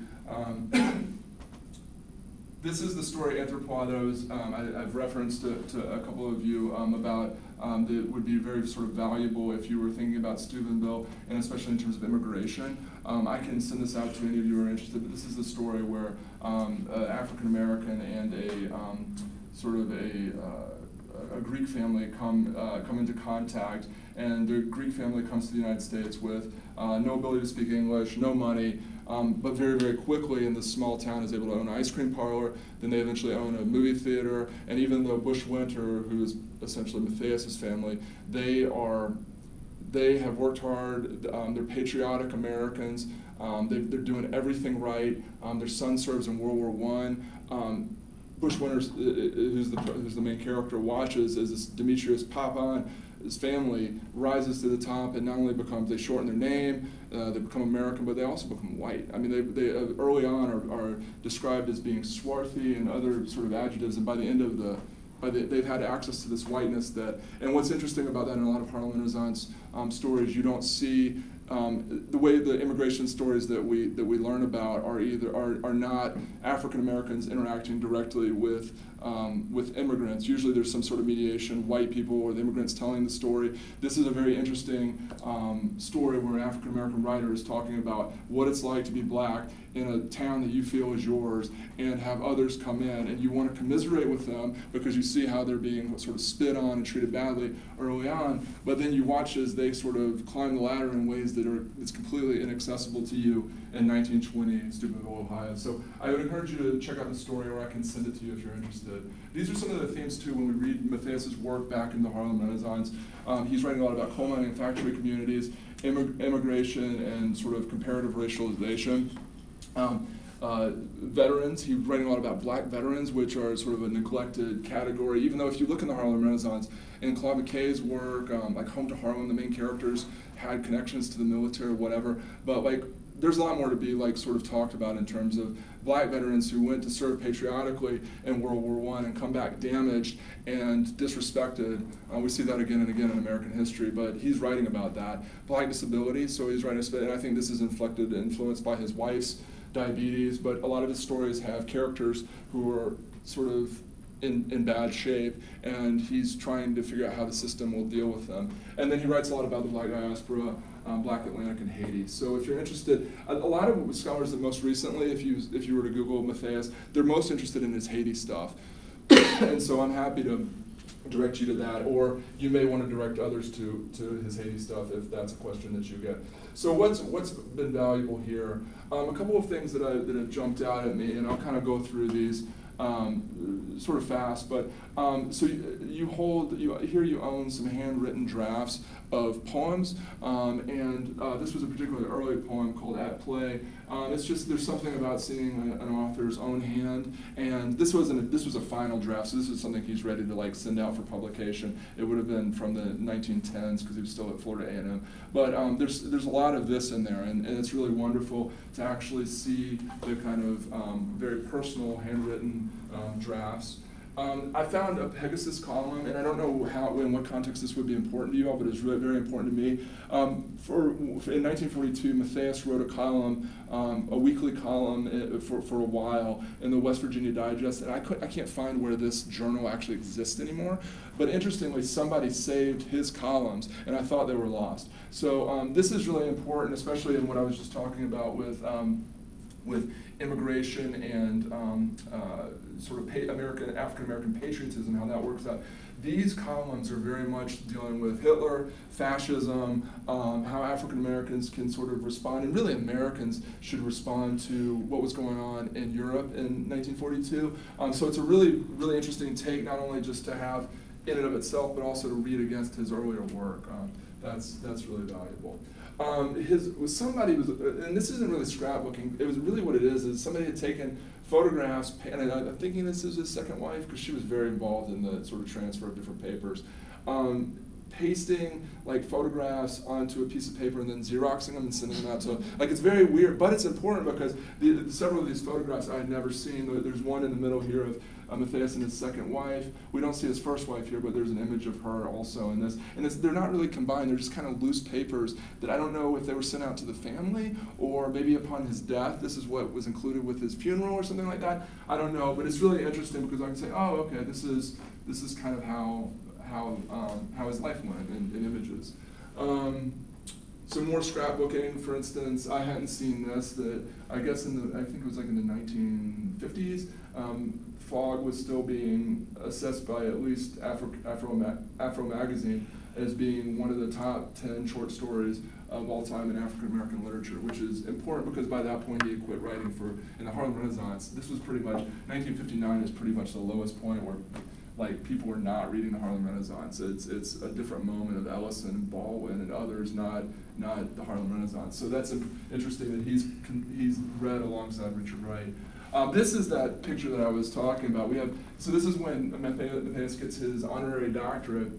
This is the story Anthropoi that I've referenced to a couple of you about that would be very sort of valuable if you were thinking about Steubenville, and especially in terms of immigration. I can send this out to any of you who are interested, but this is the story where an African American and a sort of a Greek family come into contact, and the Greek family comes to the United States with no ability to speak English, no money, but very, very quickly in this small town is able to own an ice cream parlor. Then they eventually own a movie theater, and even though Bush Winter, who is essentially Matthias's family, they have worked hard. They're patriotic Americans. They're doing everything right. Their son serves in World War I. Bush Winter, who's the main character, watches as this Demetrius Papon, his family rises to the top, and not only they shorten their name, they become American, but they also become white. I mean, they early on are described as being swarthy and other sort of adjectives, and by the end of they've had access to this whiteness and what's interesting about that in a lot of Harlem Renaissance stories, you don't see the way the immigration stories that we learn about are not African Americans interacting directly with immigrants. Usually there's some sort of mediation, white people or the immigrants telling the story. This is a very interesting story where an African American writer is talking about what it's like to be black in a town that you feel is yours and have others come in, and you want to commiserate with them because you see how they're being sort of spit on and treated badly early on, but then you watch as they sort of climb the ladder in ways that it's completely inaccessible to you in 1920 Steubenville, Ohio. So I would encourage you to check out the story, or I can send it to you if you're interested. These are some of the themes too when we read Matthias's work back in the Harlem Renaissance. He's writing a lot about coal mining and factory communities, immigration, and sort of comparative racialization. Veterans, he's writing a lot about black veterans, which are sort of a neglected category, even though if you look in the Harlem Renaissance, in Claude McKay's work, like Home to Harlem, the main characters had connections to the military or whatever, but like there's a lot more to be like sort of talked about in terms of black veterans who went to serve patriotically in World War I and come back damaged and disrespected. We see that again and again in American history, but he's writing about that. Black disability, so he's writing, and I think this is influenced by his wife's diabetes, but a lot of his stories have characters who are sort of in bad shape, and he's trying to figure out how the system will deal with them. And then he writes a lot about the black diaspora, Black Atlantic, and Haiti. So if you're interested, a lot of scholars that most recently, if you were to Google Matthias, they're most interested in his Haiti stuff. And so I'm happy to direct you to that, or you may want to direct others to his Haiti stuff if that's a question that you get. So what's been valuable here? A couple of things that have jumped out at me, and I'll kind of go through these sort of fast, but so you own some handwritten drafts of poems, and this was a particularly early poem called At Play. It's just, there's something about seeing an author's own hand, and this was a final draft, so this is something he's ready to like send out for publication. It would have been from the 1910s because he was still at Florida A&M, but there's a lot of this in there, and it's really wonderful to actually see the kind of very personal handwritten drafts. I found a Pegasus Column, and I don't know in what context this would be important to you all, but it's really very important to me. In 1942, Matthias wrote a column, a weekly column for a while in the West Virginia Digest, and I can't find where this journal actually exists anymore. But interestingly, somebody saved his columns, and I thought they were lost. So this is really important, especially in what I was just talking about with immigration and sort of African-American patriotism, how that works out. These columns are very much dealing with Hitler, fascism, how African-Americans can sort of respond, and really Americans should respond to what was going on in Europe in 1942. So it's a really, really interesting take, not only just to have in and of itself, but also to read against his earlier work. That's really valuable. And this isn't really scrapbooking, it was really what it is somebody had taken photographs, and I'm thinking this is his second wife, because she was very involved in the sort of transfer of different papers. Pasting like photographs onto a piece of paper and then Xeroxing them and sending them out to, like, it's very weird, but it's important because several of these photographs I had never seen. There's one in the middle here of Matthias and his second wife. We don't see his first wife here, but there's an image of her also in this. And they're not really combined, they're just kind of loose papers that I don't know if they were sent out to the family or maybe upon his death. This is what was included with his funeral or something like that. I don't know, but it's really interesting because I can say, oh, okay, this is kind of how his life went in images. Some more scrapbooking, for instance, I hadn't seen this, that I guess I think it was like in the 1950s, fog was still being assessed by at least Afro Magazine as being one of the top 10 short stories of all time in African American literature, which is important because by that point he had quit writing in the Harlem Renaissance. This was pretty much, 1959 is pretty much the lowest point where like people were not reading the Harlem Renaissance. It's a different moment of Ellison and Baldwin and others, not the Harlem Renaissance. So that's interesting that he's read alongside Richard Wright. This is that picture that I was talking about. So this is when Matthias gets his honorary doctorate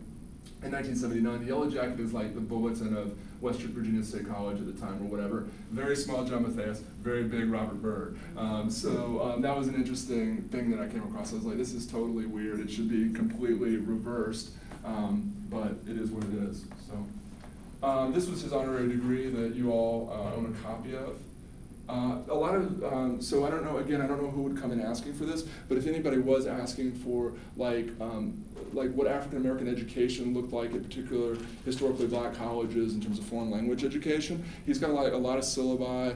in 1979. The yellow jacket is like the bulletin of Western Virginia State College at the time or whatever. Very small John Matthias, very big Robert Byrd. That was an interesting thing that I came across. I was like, this is totally weird. It should be completely reversed, but it is what it is. So This was his honorary degree that you all own a copy of. A lot of, so I don't know, again, I don't know who would come in asking for this, but if anybody was asking for like what African-American education looked like at particular historically black colleges in terms of foreign language education, he's got a lot of syllabi,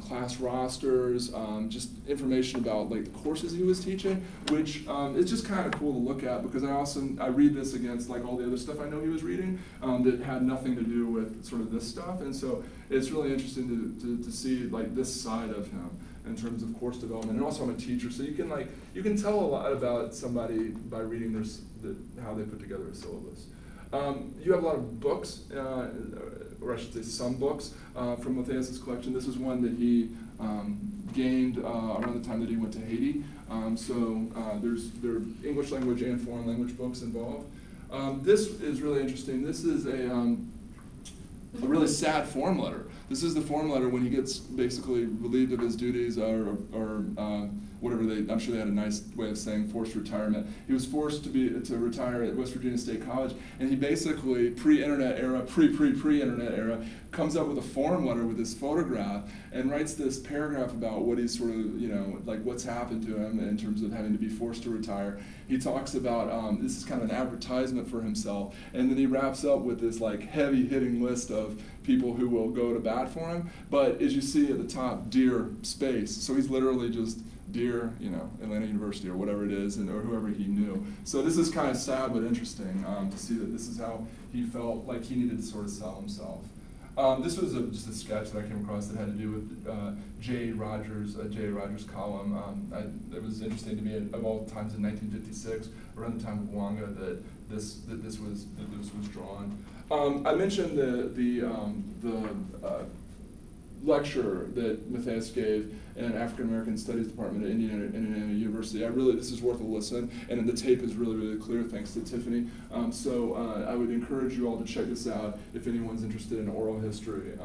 class rosters, just information about like the courses he was teaching, which is just kind of cool to look at because I read this against like all the other stuff I know he was reading that had nothing to do with sort of this stuff, and so it's really interesting to see like this side of him in terms of course development. And also I'm a teacher, so you can tell a lot about somebody by reading how they put together a syllabus. You have a lot of books, or I should say some books, from the Theists collection. This is one that he gained around the time that he went to Haiti. There are English language and foreign language books involved. This is really interesting. This is a really sad form letter. This is the form letter when he gets basically relieved of his duties or whatever I'm sure they had a nice way of saying forced retirement. He was forced to retire at West Virginia State College, and he basically, pre-internet era, comes up with a form letter with his photograph and writes this paragraph about what he's sort of, like what's happened to him in terms of having to be forced to retire. He talks about, this is kind of an advertisement for himself, and then he wraps up with this like heavy-hitting list of people who will go to bat for him. But as you see at the top, dear space, so he's literally just dear, Atlanta University or whatever it is, or whoever he knew. So this is kind of sad but interesting to see that this is how he felt like he needed to sort of sell himself. This was just a sketch that I came across that had to do with J. Rogers' column. It was interesting to me of all times in 1956, around the time of Wanga, that this was drawn. I mentioned the lecture that Matthias gave in an African American Studies department at Indiana University. This is worth a listen, and the tape is really, really clear, thanks to Tiffany. I would encourage you all to check this out if anyone's interested in oral history.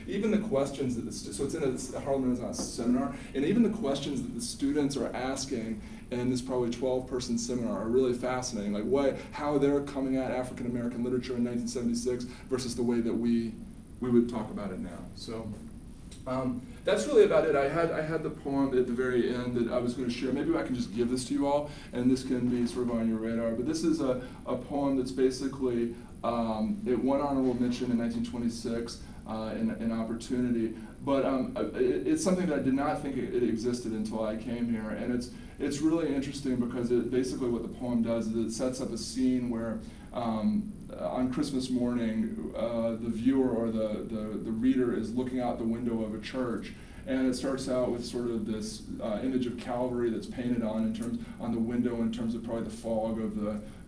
Even the questions so it's in a Harlem Renaissance seminar, and even the questions that the students are asking in this probably 12-person seminar are really fascinating, like how they're coming at African American literature in 1976 versus the way that we would talk about it now. So. That's really about it. I had the poem at the very end that I was going to share. Maybe I can just give this to you all, and this can be sort of on your radar. But this is a poem that's basically, it won honorable mention in 1926 in Opportunity. But it's something that I did not think it existed until I came here. And it's really interesting because basically what the poem does is it sets up a scene where on Christmas morning, the viewer or the reader is looking out the window of a church, and it starts out with sort of this image of Calvary that's painted on the window in terms of probably the fog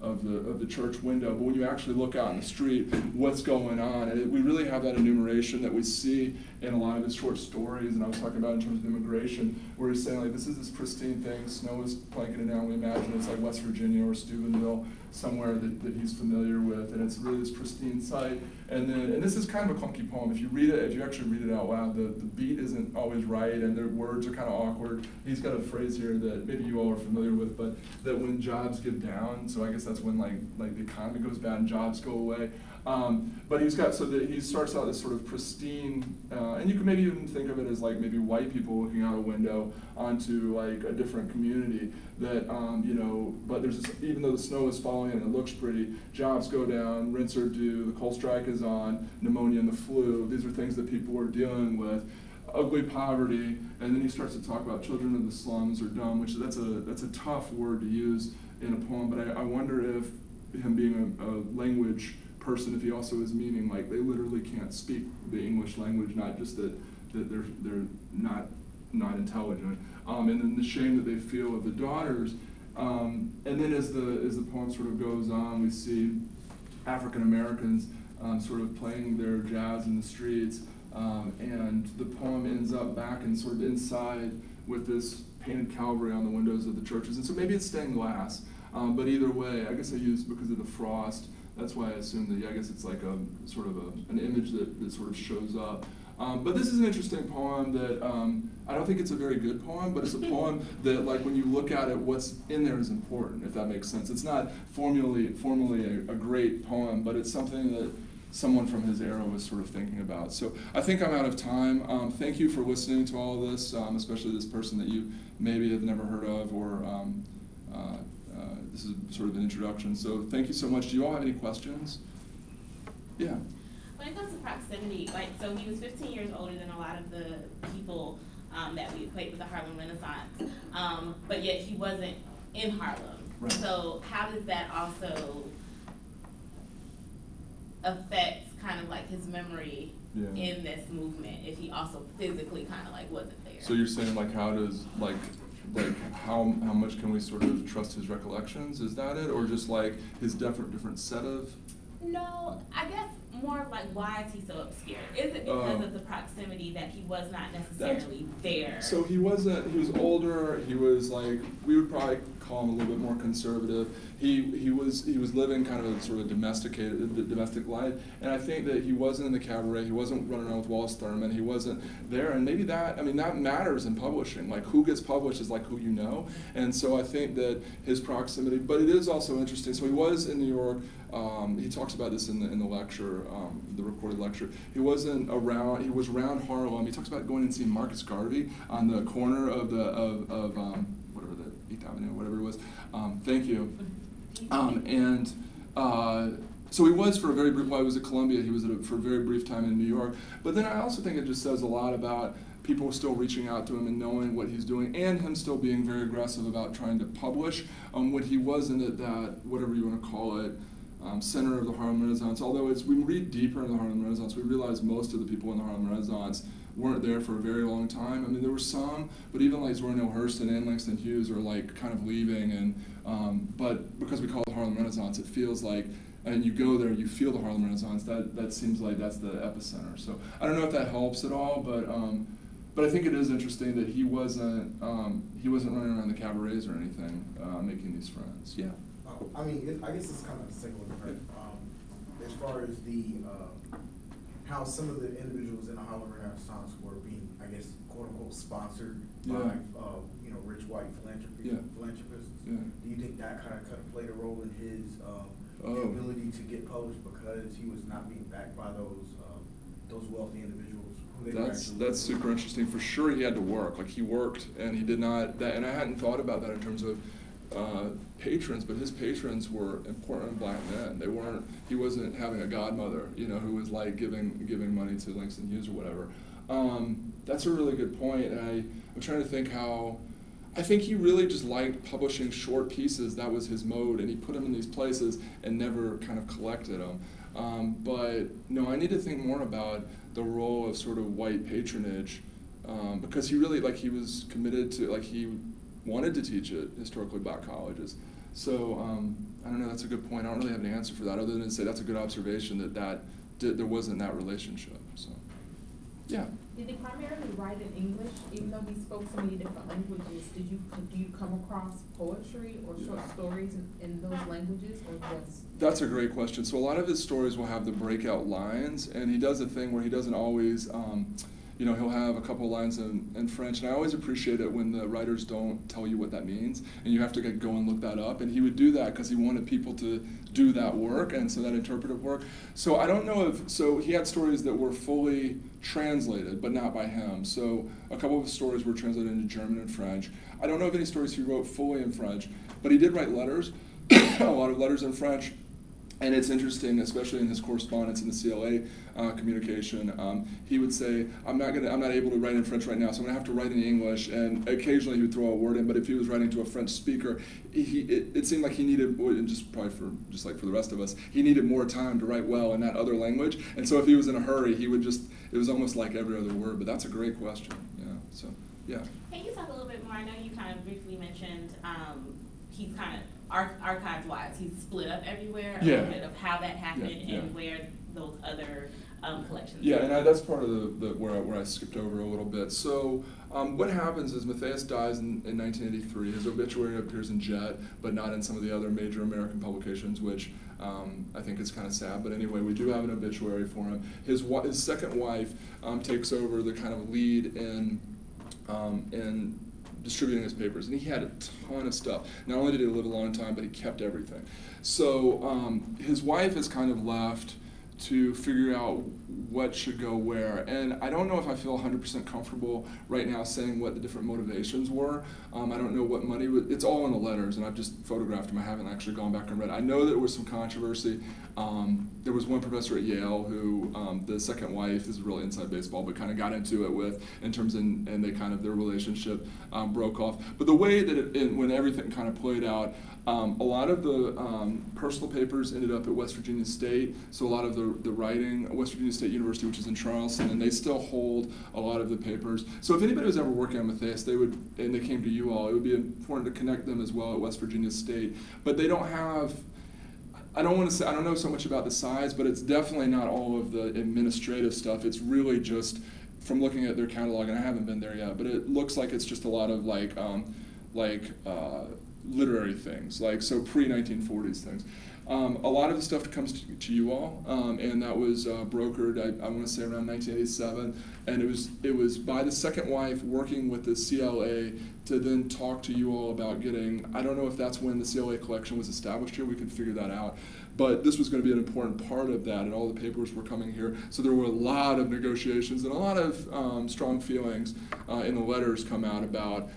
of the church window. But when you actually look out in the street, what's going on? And we really have that enumeration that we see in a lot of his short stories, and I was talking about in terms of immigration, where he's saying like this is this pristine thing, snow is blanketed down. We imagine it's like West Virginia or Steubenville, somewhere that he's familiar with, and it's really this pristine sight. And this is kind of a clunky poem. If you actually read it out loud, the beat isn't always right, and the words are kind of awkward. He's got a phrase here that maybe you all are familiar with, but that when jobs give down, so I guess that's when like the economy goes bad and jobs go away. But he starts out this sort of pristine, and you can maybe even think of it as like maybe white people looking out a window onto like a different community that, but there's this, even though the snow is falling and it looks pretty, jobs go down, rents are due, the coal strike is on, pneumonia and the flu, these are things that people are dealing with. Ugly poverty, and then he starts to talk about children of the slums are dumb, which that's a tough word to use in a poem, but I wonder if him being a language person, if he also is meaning like they literally can't speak the English language, not just that they're not intelligent, and then the shame that they feel of the daughters, and then as the poem sort of goes on, we see African Americans sort of playing their jazz in the streets, and the poem ends up back and sort of inside with this painted Calvary on the windows of the churches, and so maybe it's stained glass, but either way, I guess I used because of the frost. That's why I assume that I guess it's like a sort of an image that sort of shows up. But this is an interesting poem that I don't think it's a very good poem, but it's a poem that, like, when you look at it, what's in there is important, if that makes sense. It's not formally a great poem, but it's something that someone from his era was sort of thinking about. So I think I'm out of time. Thank you for listening to all of this, especially this person that you maybe have never heard of, or this is sort of an introduction. So thank you so much. Do you all have any questions? Yeah. When it comes to proximity, so he was 15 years older than a lot of the people that we equate with the Harlem Renaissance, but yet he wasn't in Harlem. Right. So how does that also affect kind of like his memory in this movement if he also physically kind of like wasn't there? So you're saying like how does how much can we sort of trust his recollections? Is that it, or just like his different set of? No, I guess more of like, why is he so obscure? Is it because of the proximity that he was not necessarily there? So he was older, he was like, we would probably call him a little bit more conservative. He was living kind of a sort of domestic life, and I think that he wasn't in the cabaret, he wasn't running around with Wallace Thurman, he wasn't there, and maybe that matters in publishing. Like, who gets published is like who you know, and so I think that his proximity, but it is also interesting. So he was in New York. He talks about this in the lecture, the recorded lecture. He was around Harlem. He talks about going and seeing Marcus Garvey on the corner of whatever, the 8th Avenue, whatever it was. Thank you. So he was for a very brief, while he was at Columbia, he was for a very brief time in New York. But then I also think it just says a lot about people still reaching out to him and knowing what he's doing, and him still being very aggressive about trying to publish when he wasn't at that, whatever you want to call it, center of the Harlem Renaissance. Although as we read deeper into the Harlem Renaissance, we realize most of the people in the Harlem Renaissance weren't there for a very long time. I mean, there were some, but even like Zora Neale Hurston and Langston Hughes are like kind of leaving, and but because we call it the Harlem Renaissance, it feels like, and you go there, you feel the Harlem Renaissance. That seems like that's the epicenter. So I don't know if that helps at all, but I think it is interesting that he wasn't running around the cabarets or anything, making these friends. Yeah. I mean, I guess it's kind of single different. As far as how some of the individuals in the Harlem Renaissance were being, I guess, quote unquote, sponsored by, rich white philanthropists. Yeah. Do you think that kind of played a role in his ability to get published because he was not being backed by those wealthy individuals? That's super interesting. For sure, he had to work. Like, he worked, and he did not. And I hadn't thought about that in terms of patrons, but his patrons were important black men. He wasn't having a godmother, who was like giving money to Langston Hughes or whatever. That's a really good point. And I'm trying to think how. I think he really just liked publishing short pieces. That was his mode, and he put them in these places and never kind of collected them. But no, I need to think more about the role of sort of white patronage, because he really, he was committed to, he wanted to teach at historically black colleges. So I don't know, that's a good point. I don't really have an answer for that other than to say that's a good observation that there wasn't that relationship. So, yeah. Did he primarily write in English, even though he spoke so many different languages? Do you come across poetry or short stories in those languages, or just? That's a great question. So a lot of his stories will have the breakout lines, and he does a thing where he doesn't always, he'll have a couple lines in French, and I always appreciate it when the writers don't tell you what that means, and you have to go and look that up, and he would do that because he wanted people to do that work, and so that interpretive work. So I don't know so he had stories that were fully translated, but not by him. So a couple of his stories were translated into German and French. I don't know of any stories he wrote fully in French, but he did write letters, a lot of letters in French. And it's interesting, especially in his correspondence in the CLA communication, he would say, I'm not able to write in French right now, so I'm gonna have to write in English. And occasionally he would throw a word in, but if he was writing to a French speaker, it seemed like he needed, and just like for the rest of us, he needed more time to write well in that other language. And so if he was in a hurry, it was almost like every other word. But that's a great question. Yeah. So yeah. Can you talk a little bit more? I know you kind of briefly mentioned he's kind of archives-wise, he's split up everywhere. A little bit of how that happened and where those other collections. Yeah, and that's part of the where I skipped over a little bit. So what happens is Matthias dies in 1983. His obituary appears in Jet, but not in some of the other major American publications, which I think is kind of sad. But anyway, we do have an obituary for him. His second wife takes over the kind of lead in distributing his papers, and he had a ton of stuff. Not only did he live a long time, but he kept everything. So his wife is kind of left to figure out what should go where. And I don't know if I feel 100% comfortable right now saying what the different motivations were. I don't know what money was, it's all in the letters, and I've just photographed them. I haven't actually gone back and read. I know there was some controversy. There was one professor at Yale who, the second wife, this is really inside baseball, but kind of got into it with, in terms of, and they kind of, their relationship broke off. But the way that when everything kind of played out, a lot of the personal papers ended up at West Virginia State, so a lot of the writing, West Virginia State University, which is in Charleston, and they still hold a lot of the papers. So if anybody was ever working on Theists, they would, and they came to you all, it would be important to connect them as well at West Virginia State. But they don't have, I don't want to say, I don't know so much about the size, but it's definitely not all of the administrative stuff. It's really just, from looking at their catalog, and I haven't been there yet, but it looks like it's just a lot of literary things, like so pre-1940s things. A lot of the stuff comes to you all, and that was brokered, I want to say around 1987, and it was by the second wife working with the CLA to then talk to you all about getting, I don't know if that's when the CLA collection was established here, we could figure that out, but this was going to be an important part of that, and all the papers were coming here, so there were a lot of negotiations and a lot of strong feelings in the letters come out about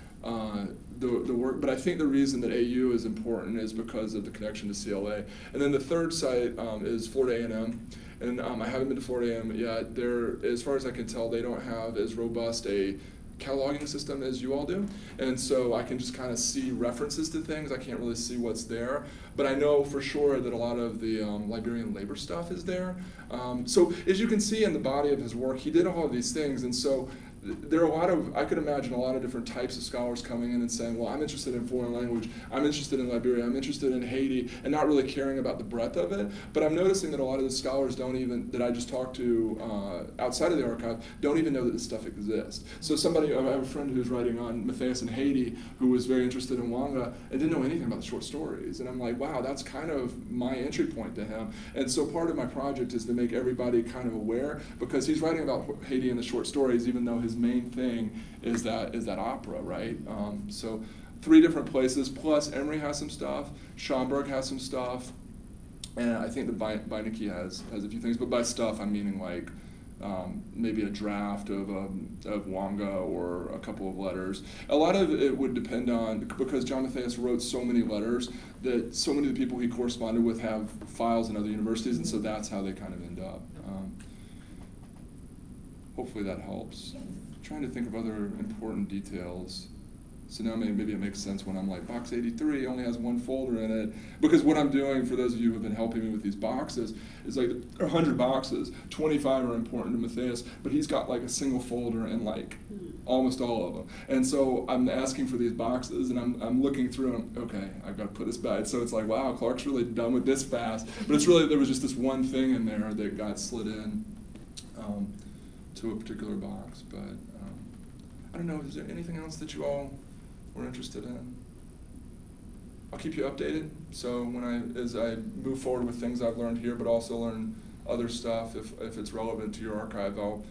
the work, but I think the reason that AU is important is because of the connection to CLA. And then the third site is Florida A&M, and I haven't been to Florida A&M yet. As far as I can tell, they don't have as robust a cataloging system as you all do, and so I can just kind of see references to things. I can't really see what's there, but I know for sure that a lot of the Liberian labor stuff is there. So as you can see in the body of his work, he did all of these things, and so there are a lot of, I could imagine a lot of different types of scholars coming in and saying, well, I'm interested in foreign language, I'm interested in Liberia, I'm interested in Haiti, and not really caring about the breadth of it. But I'm noticing that a lot of the scholars don't even, that I just talked to outside of the archive, don't even know that this stuff exists. So somebody, I have a friend who's writing on Matthias in Haiti, who was very interested in Wanga, and didn't know anything about the short stories. And I'm like, wow, that's kind of my entry point to him. And so part of my project is to make everybody kind of aware, because he's writing about Haiti in the short stories, even though his main thing is that opera, right? So 3 different places, plus Emory has some stuff, Schomburg has some stuff, and I think that Beinecke has a few things, but by stuff I'm meaning like maybe a draft of Wanga or a couple of letters. A lot of it would depend on, because John Matthias wrote so many letters, that so many of the people he corresponded with have files in other universities, and so that's how they kind of end up. Hopefully that helps. Trying to think of other important details. So now maybe it makes sense when I'm like, box 83 only has 1 folder in it. Because what I'm doing, for those of you who have been helping me with these boxes, is like, there are 100 boxes, 25 are important to Matthias, but he's got like a single folder in like almost all of them. And so I'm asking for these boxes, and I'm looking through them, okay, I've got to put this back. So it's like, wow, Clark's really done with this fast. But it's really, there was just this one thing in there that got slid in to a particular box. But I don't know, is there anything else that you all were interested in? I'll keep you updated. So as I move forward with things I've learned here, but also learn other stuff, if it's relevant to your archive, I'll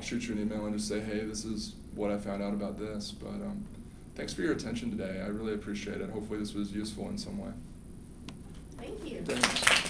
shoot you an email and just say, hey, this is what I found out about this. But thanks for your attention today. I really appreciate it. Hopefully this was useful in some way. Thank you. Thanks.